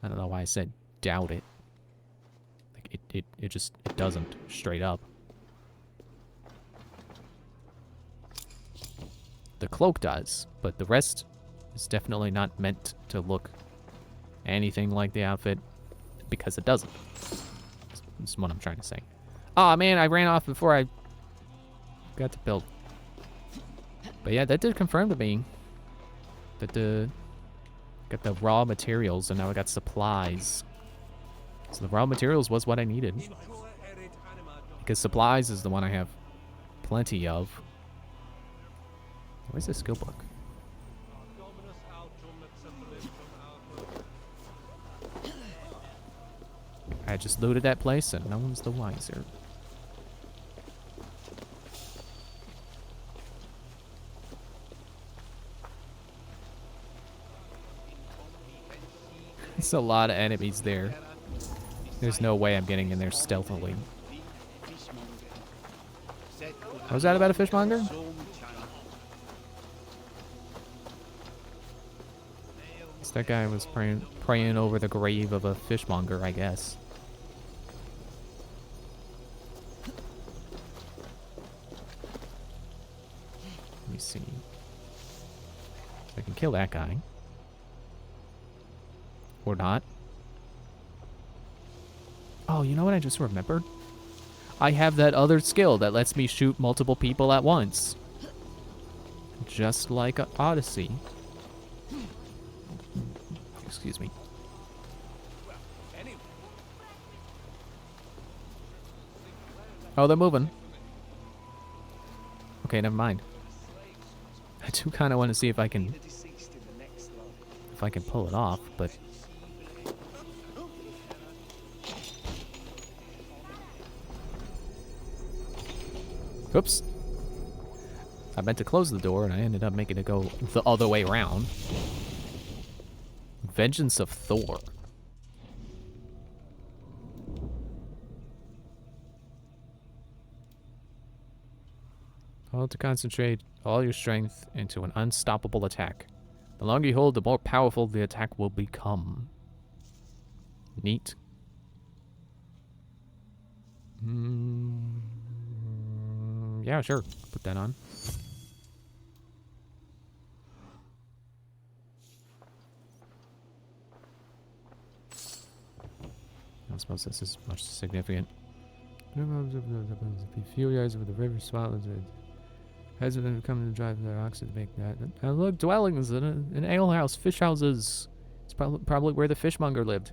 I don't know why I said doubt it. Like, it doesn't, straight up. The cloak does, but the rest is definitely not meant to look anything like the outfit because it doesn't. That's what I'm trying to say. Aw, man, I ran off before I got to build. But yeah, that did confirm to me that got the raw materials and now I got supplies. So the raw materials was what I needed. Because supplies is the one I have plenty of. Where's the skill book? I just looted that place and no one's the wiser. There's a lot of enemies there. There's no way I'm getting in there stealthily. What was that about a fishmonger? That guy was praying over the grave of a fishmonger, I guess. Let me see. I can kill that guy. Or not. Oh, you know what I just remembered? I have that other skill that lets me shoot multiple people at once. Just like Odyssey. Excuse me. Oh, they're moving. Okay, never mind. I do kind of want to see if I can pull it off, but oops. I meant to close the door and I ended up making it go the other way around. Vengeance of Thor. Hold to concentrate all your strength into an unstoppable attack. The longer you hold, the more powerful the attack will become. Neat. Yeah, sure. Put that on. I don't suppose this is much significant. Few yards with the river swallows it. Has been coming to drive their oxen to make that. And look, dwellings in an alehouse, fish houses. It's probably where the fishmonger lived.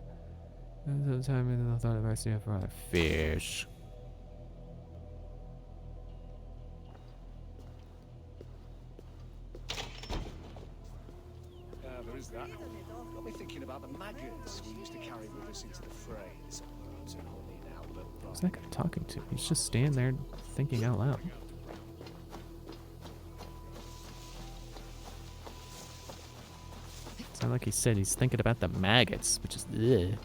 The time I thought of ICF for other fish. There is that. Got me thinking about the maggots we used to carry with us into the fray. Who's that guy talking to? He's just standing there thinking out loud. Sound like he said he's thinking about the maggots, which is ugh.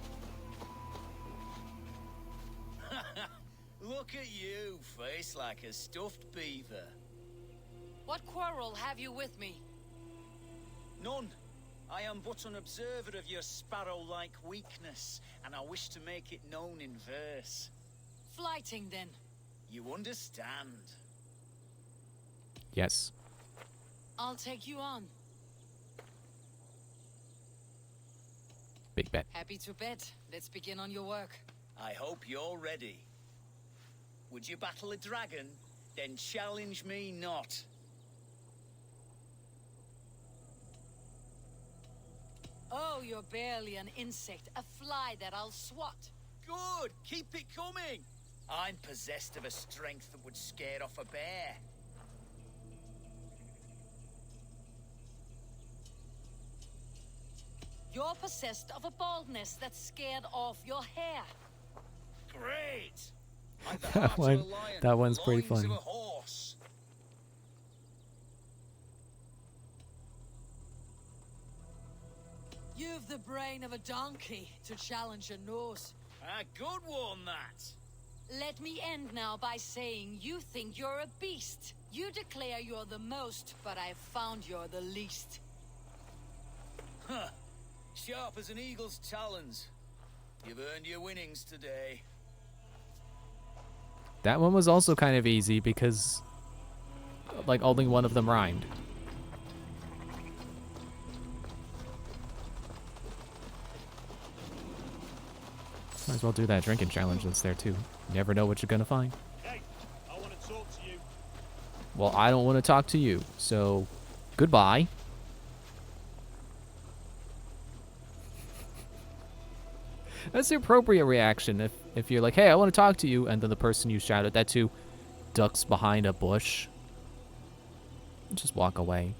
Look at you, face like a stuffed beaver. What quarrel have you with me? None. I am but an observer of your sparrow-like weakness, and I wish to make it known in verse. Flighting, then. You understand. Yes. I'll take you on. Big bet. Happy to bet. Let's begin on your work. I hope you're ready. Would you battle a dragon? Then challenge me not. Oh, you're barely an insect, a fly that I'll swat. Good! Keep it coming! I'm possessed of a strength that would scare off a bear. You're possessed of a baldness that scared off your hair. Great! I'm the heart one, of a lion, that one's the pretty loins funny. of a horse. You've the brain of a donkey to challenge a nose. A good one, that. Let me end now by saying you think you're a beast. You declare you're the most, but I've found you're the least. Huh. Sharp as an eagle's talons. You've earned your winnings today. That one was also kind of easy because, like, only one of them rhymed. Might as well do that drinking challenge that's there too. You never know what you're gonna find. Hey, I want to talk to you. Well, I don't want to talk to you, so goodbye. That's the appropriate reaction if you're like, hey, I want to talk to you, and then the person you shouted that to ducks behind a bush. Just walk away.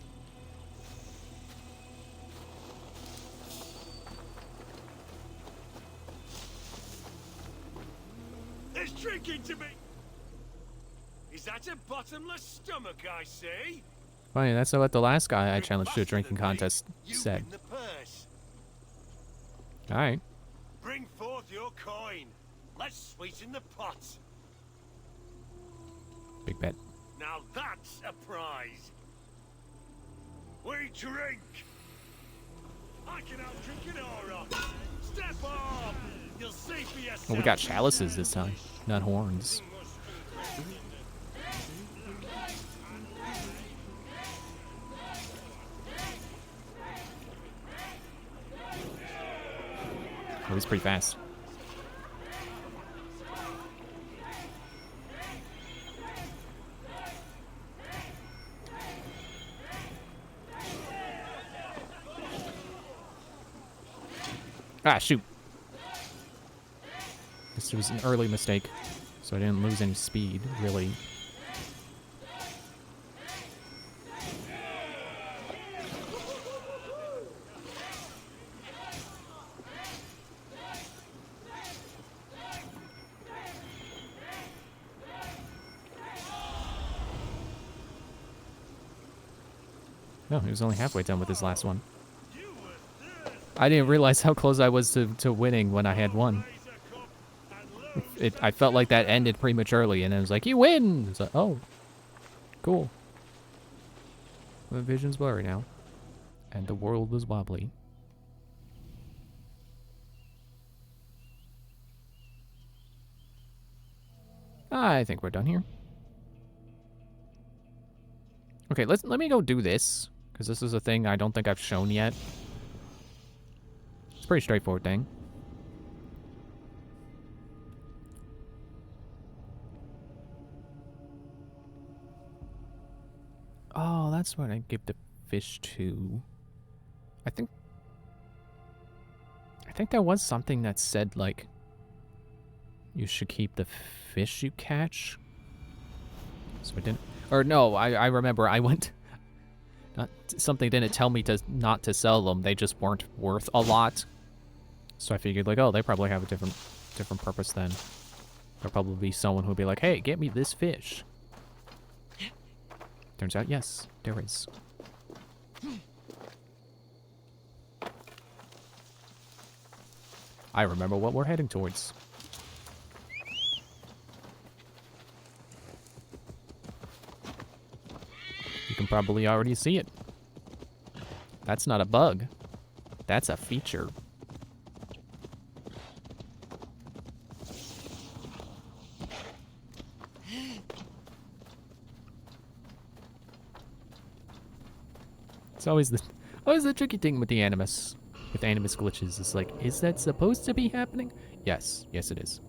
There's drinking to be. Is that a bottomless stomach I see? Funny, that's not what the last guy I challenged to a drinking contest said. Win the purse. Alright. Bring forth your coin. Let's sweeten the pot. Big bet. Now that's a prize. We drink. I can outdrink an aura. Step up. You'll see for yourself. Well, we got chalices this time, not horns. Oh, he's pretty fast. Ah, shoot. This was an early mistake, so I didn't lose any speed, really. No, he was only halfway done with his last one. I didn't realize how close I was to winning when I had one. I felt like that ended prematurely, and I was like, you win! It's like, oh, cool. My vision's blurry now. And the world was wobbly. I think we're done here. Okay, let me go do this, because this is a thing I don't think I've shown yet. It's a pretty straightforward thing. Oh, that's what I give the fish to. I think there was something that said, like, you should keep the fish you catch. So I didn't. Or no, I remember I went. Something didn't tell me not to sell them. They just weren't worth a lot. So I figured, like, oh, they probably have a different purpose then. There'll probably be someone who'll be like, hey, get me this fish. Turns out, yes, there is. I remember what we're heading towards. You can probably already see it. That's not a bug. That's a feature. It's always the tricky thing with the Animus. With Animus glitches, it's like, is that supposed to be happening? Yes. Yes, it is.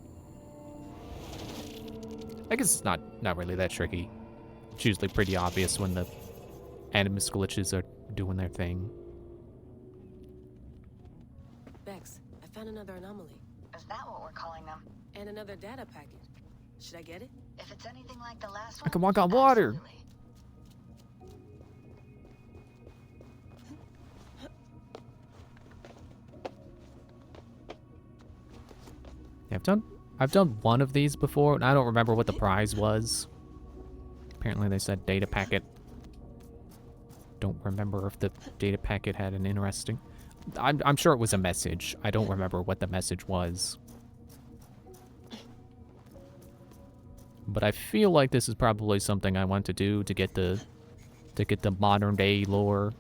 I guess it's not really that tricky. It's usually pretty obvious when the Animus glitches are doing their thing. Bex, I found another anomaly. Is that what we're calling them? And another data packet. Should I get it? If it's anything like the last one, I can walk on water. absolutely. Yeah, I've done one of these before, and I don't remember what the prize was. Apparently they said data packet. Don't remember if the data packet had an interesting... I'm sure it was a message. I don't remember what the message was. But I feel like this is probably something I want to do to get the modern day lore.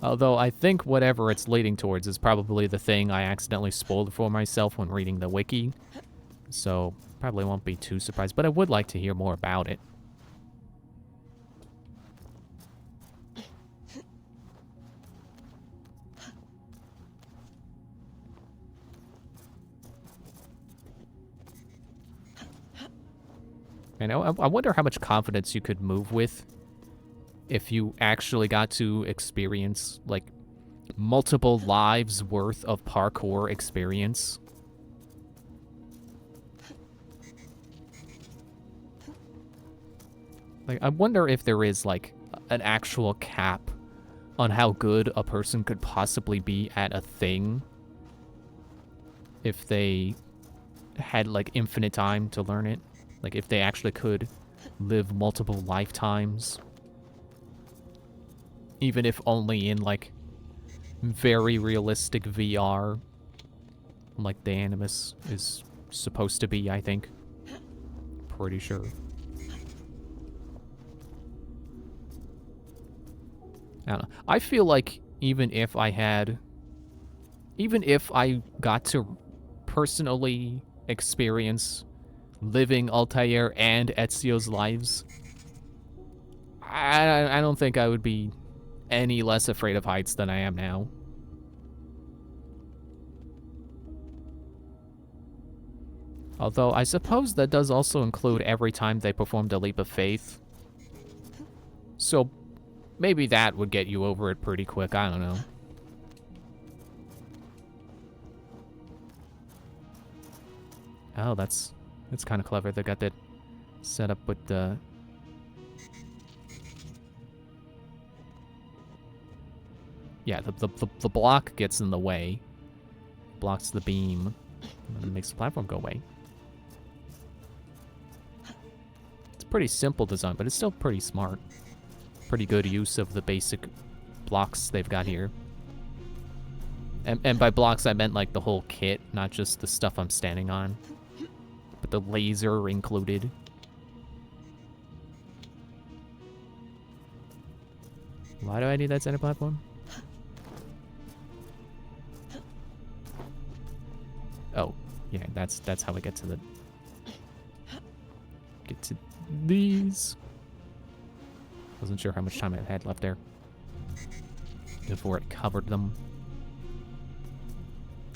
Although I think whatever it's leading towards is probably the thing I accidentally spoiled for myself when reading the wiki. So probably won't be too surprised, but I would like to hear more about it. And I wonder how much confidence you could move with if you actually got to experience like multiple lives worth of parkour experience. Like, I wonder if there is like an actual cap on how good a person could possibly be at a thing if they had like infinite time to learn it. Like if they actually could live multiple lifetimes, even if only in like very realistic VR, like the Animus is supposed to be, I think. Pretty sure. I don't know. I feel like even if I got to personally experience living Altair and Ezio's lives, I don't think I would be any less afraid of heights than I am now. Although, I suppose that does also include every time they performed a leap of faith. So, maybe that would get you over it pretty quick, I don't know. Oh, that's kind of clever. They got that set up with the... Yeah, the block gets in the way. Blocks the beam. And then makes the platform go away. It's a pretty simple design, but it's still pretty smart. Pretty good use of the basic blocks they've got here. And by blocks, I meant like the whole kit, not just the stuff I'm standing on. But the laser included. Why do I need that center platform? Oh, yeah, that's how I get to these. Wasn't sure how much time I had left there before it covered them.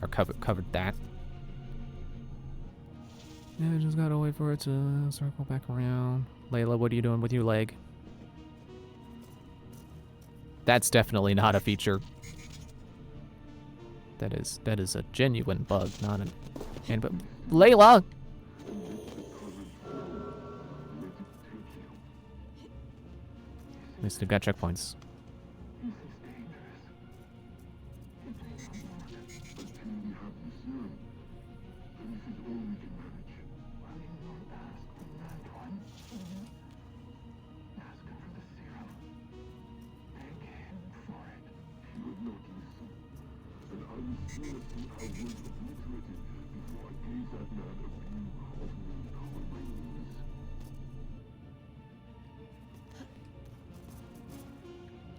Or covered that. Yeah, I just gotta wait for it to circle back around. Layla, what are you doing with your leg? That's definitely not a feature. That is a genuine bug, not an... And but Layla! At least they've got checkpoints.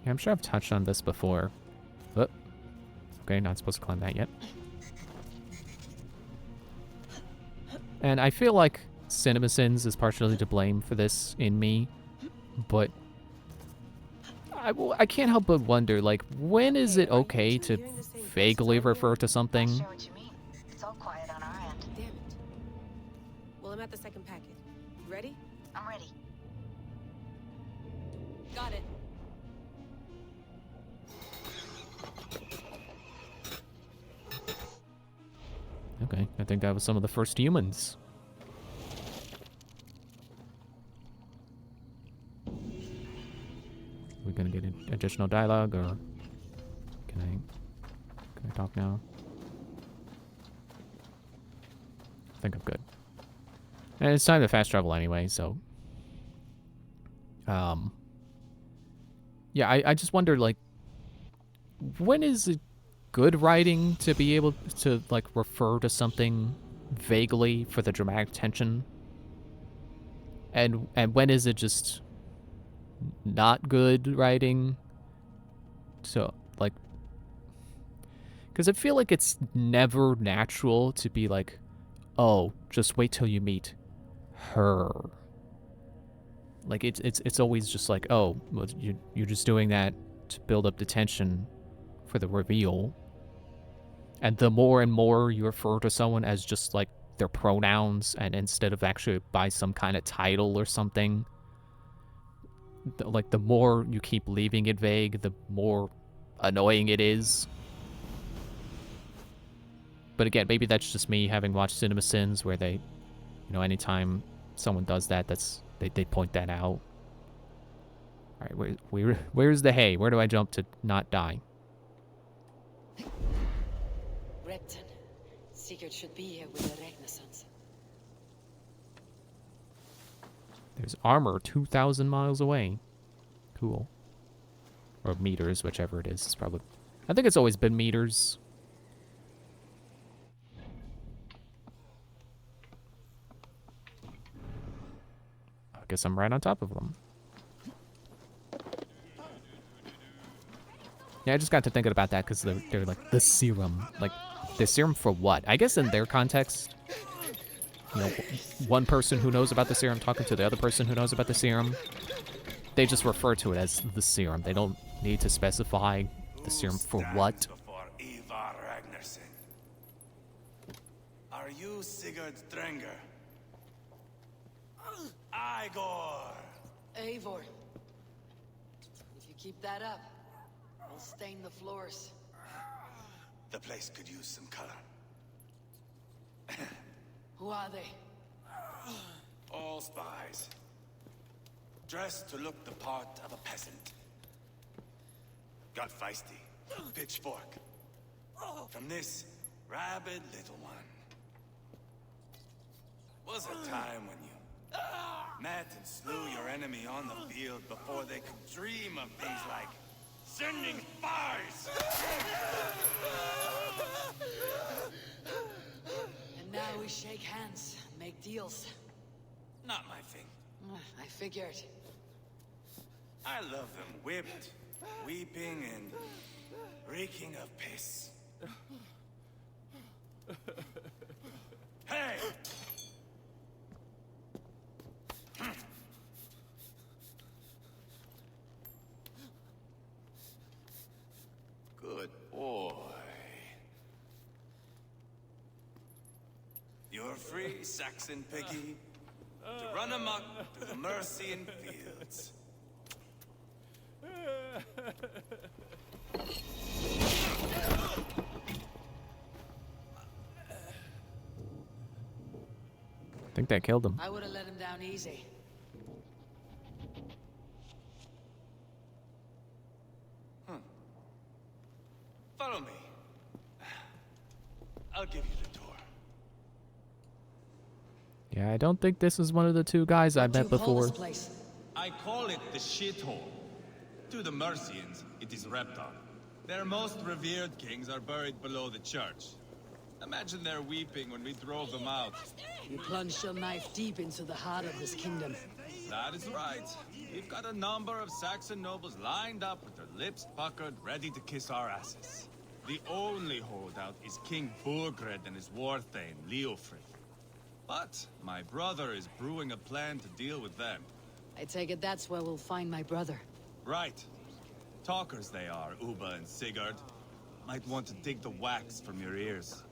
Yeah, I'm sure I've touched on this before. Oh. Okay, not supposed to climb that yet. And I feel like CinemaSins is partially to blame for this in me, but I can't help but wonder, like, when is it okay to vaguely refer to something? Not sure what you mean. It's all quiet on our end. Damn it. Well, I'm at the second packet. You ready? I'm ready. Got it. Okay, I think that was some of the first humans. We're gonna get additional dialogue, or can I talk now? I think I'm good. And it's time to fast travel anyway, so yeah, I just wonder, like, when is it good writing to be able to, like, refer to something vaguely for the dramatic tension? And when is it just not good writing? So, like, because I feel like it's never natural to be like, oh, just wait till you meet her. Like, it's always just like, oh, well, you're just doing that to build up the tension for the reveal. And the more and more you refer to someone as just, like, their pronouns, and instead of actually by some kind of title or something, like the more you keep leaving it vague, the more annoying it is. But again, maybe that's just me having watched Cinema Sins, where they, you know, anytime someone does that, they point that out. All right, where's the hay? Where do I jump to not die? Repton. Sigurd should be here with the Renaissance. There's armor 2,000 miles away. Cool. Or meters, whichever it is. It's probably... I think it's always been meters. I guess I'm right on top of them. Yeah, I just got to thinking about that because they're like, the serum. Like, the serum for what? I guess in their context, you know, one person who knows about the serum talking to the other person who knows about the serum, they just refer to it as the serum. They don't need to specify the serum for what. Ivar Ragnarsson. Are you Sigurd Drenger? Igor! Eivor. If you keep that up, I'll stain the floors. The place could use some color. Who are they? All spies. Dressed to look the part of a peasant. Got feisty. Pitchfork. From this rabid little one. Was a time when you met and slew your enemy on the field before they could dream of things like sending spies! And now we shake hands, make deals. Not my thing. I figured. I love them whipped, weeping, and reeking of piss. Hey! Good boy. You're free, Saxon piggy, to run amok through the Mercian fields. I think that killed him. I would have let him down easy. Follow me. I'll give you the tour. Yeah, I don't think this is one of the two guys I met before. I call it the shithole. To the Mercians, it is Repton. Their most revered kings are buried below the church. Imagine their weeping when we drove them out. You plunged your knife deep into the heart of this kingdom. That is right. We've got a number of Saxon nobles lined up with their lips puckered, ready to kiss our asses. The only holdout is King Burgred and his war thane, Leofrith. But my brother is brewing a plan to deal with them. I take it that's where we'll find my brother. Right. Talkers they are, Uba and Sigurd. Might want to dig the wax from your ears.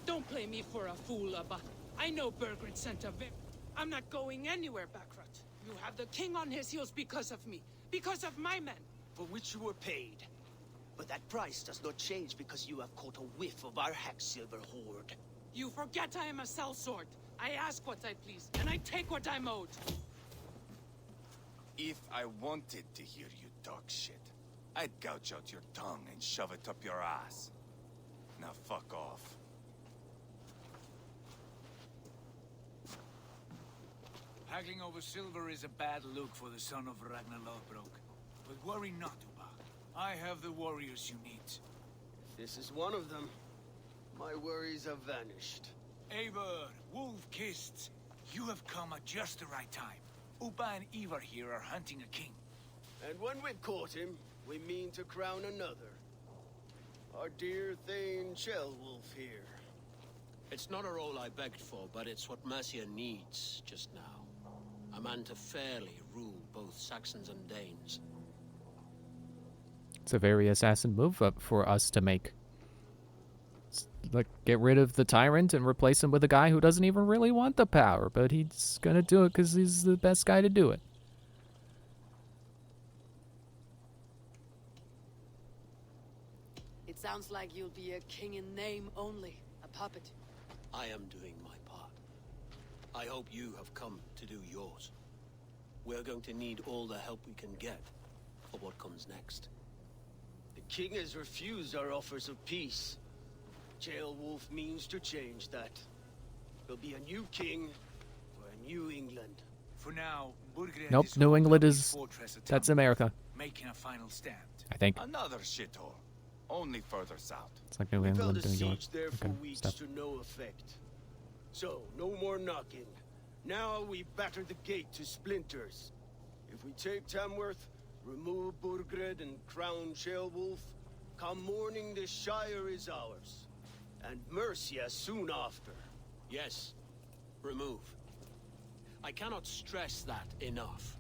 Don't play me for a fool, Abba. I know Burgred sent a vip. I'm not going anywhere, Backrot. You have the king on his heels because of me. Because of my men. For which you were paid. But that price does not change because you have caught a whiff of our Hacksilver hoard. You forget I am a sellsword. I ask what I please, and I take what I'm owed. If I wanted to hear you talk shit, I'd gouge out your tongue and shove it up your ass. Now fuck off. Haggling over silver is a bad look for the son of Ragnar Lothbrok. But worry not, Uba. I have the warriors you need. This is one of them. My worries have vanished. Eivor, Wolf-Kissed, you have come at just the right time. Uba and Ivar here are hunting a king. And when we've caught him, we mean to crown another. Our dear Thane Shelwolf here. It's not a role I begged for, but it's what Mercia needs just now. A man to fairly rule both Saxons and Danes. It's a very assassin move up for us to make. Like, get rid of the tyrant and replace him with a guy who doesn't even really want the power, but he's gonna do it because he's the best guy to do it. It sounds like you'll be a king in name only, a puppet. I am doing my part. I hope you have come to do yours. We're going to need all the help we can get for what comes next. The king has refused our offers of peace. Ceolwulf means to change that. There'll be a new king for a new England. For now, Burgred Nope, is New England holding is... his fortress at That's Tumber, America. making a final stand. I think. Another shithole. Only further south. It's like New We England, held a New York. siege there for Okay, weeks stuff. to no effect. So, no more knocking. Now we batter the gate to splinters. If we take Tamworth, remove Burgred and crown Ceolwulf, come morning the Shire is ours. And Mercia soon after. Yes, remove. I cannot stress that enough.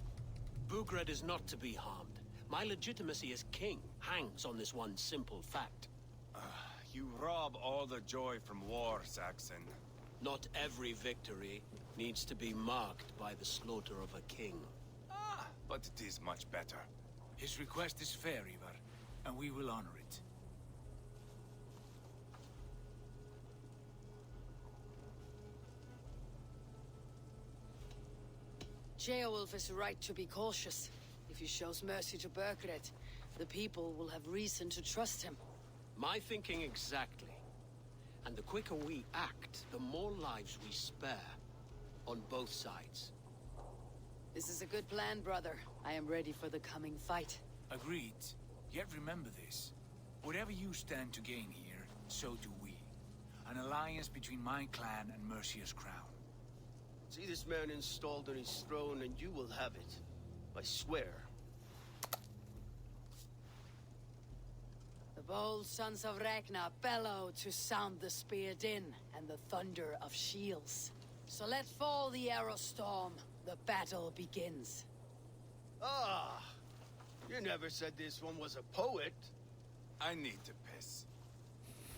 Burgred is not to be harmed. My legitimacy as king hangs on this one simple fact. You rob all the joy from war, Saxon. Not every victory needs to be marked by the slaughter of a king. But it is much better. His request is fair, Ivar, and we will honor it. Ceolwulf is right to be cautious. If he shows mercy to Burgred, the people will have reason to trust him. My thinking exactly. And the quicker we act, the more lives we spare. On both sides. This is a good plan, brother. I am ready for the coming fight. Agreed. Yet remember this. Whatever you stand to gain here, so do we. An alliance between my clan and Mercia's crown. See this man installed on his throne and you will have it. I swear. The bold sons of Ragnar bellow to sound the spear din and the thunder of shields. So let fall the arrow storm. The battle begins. Ah! You never said this one was a poet. I need to piss.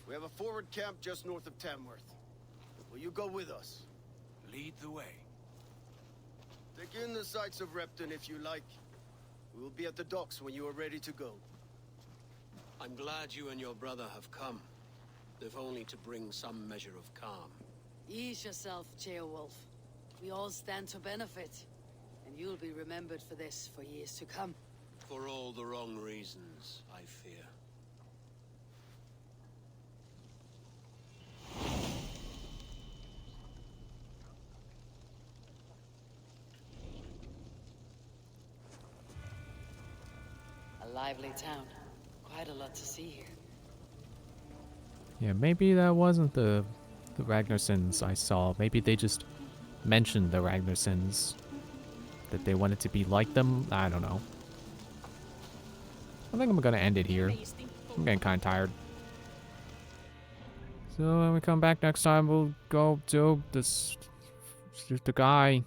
We have a forward camp just north of Tamworth. Will you go with us? Lead the way. Take in the sights of Repton if you like. We will be at the docks when you are ready to go. I'm glad you and your brother have come. If only to bring some measure of calm. Ease yourself, Ceolwulf. We all stand to benefit. And you'll be remembered for this for years to come. For all the wrong reasons, I fear. A lively town. Quite a lot to see here. Yeah, maybe that wasn't the Ragnarsons I saw. Maybe they just mentioned the Ragnarsons. That they wanted to be like them. I don't know. I think I'm gonna end it here. I'm getting kind of tired. So when we come back next time, we'll go to this, the guy,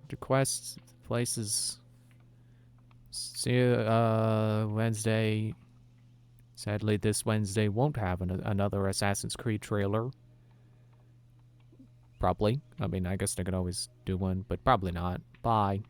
the quests, places. See you Wednesday. Sadly, this Wednesday won't have another Assassin's Creed trailer. Probably. I mean, I guess they could always do one, but probably not. Bye.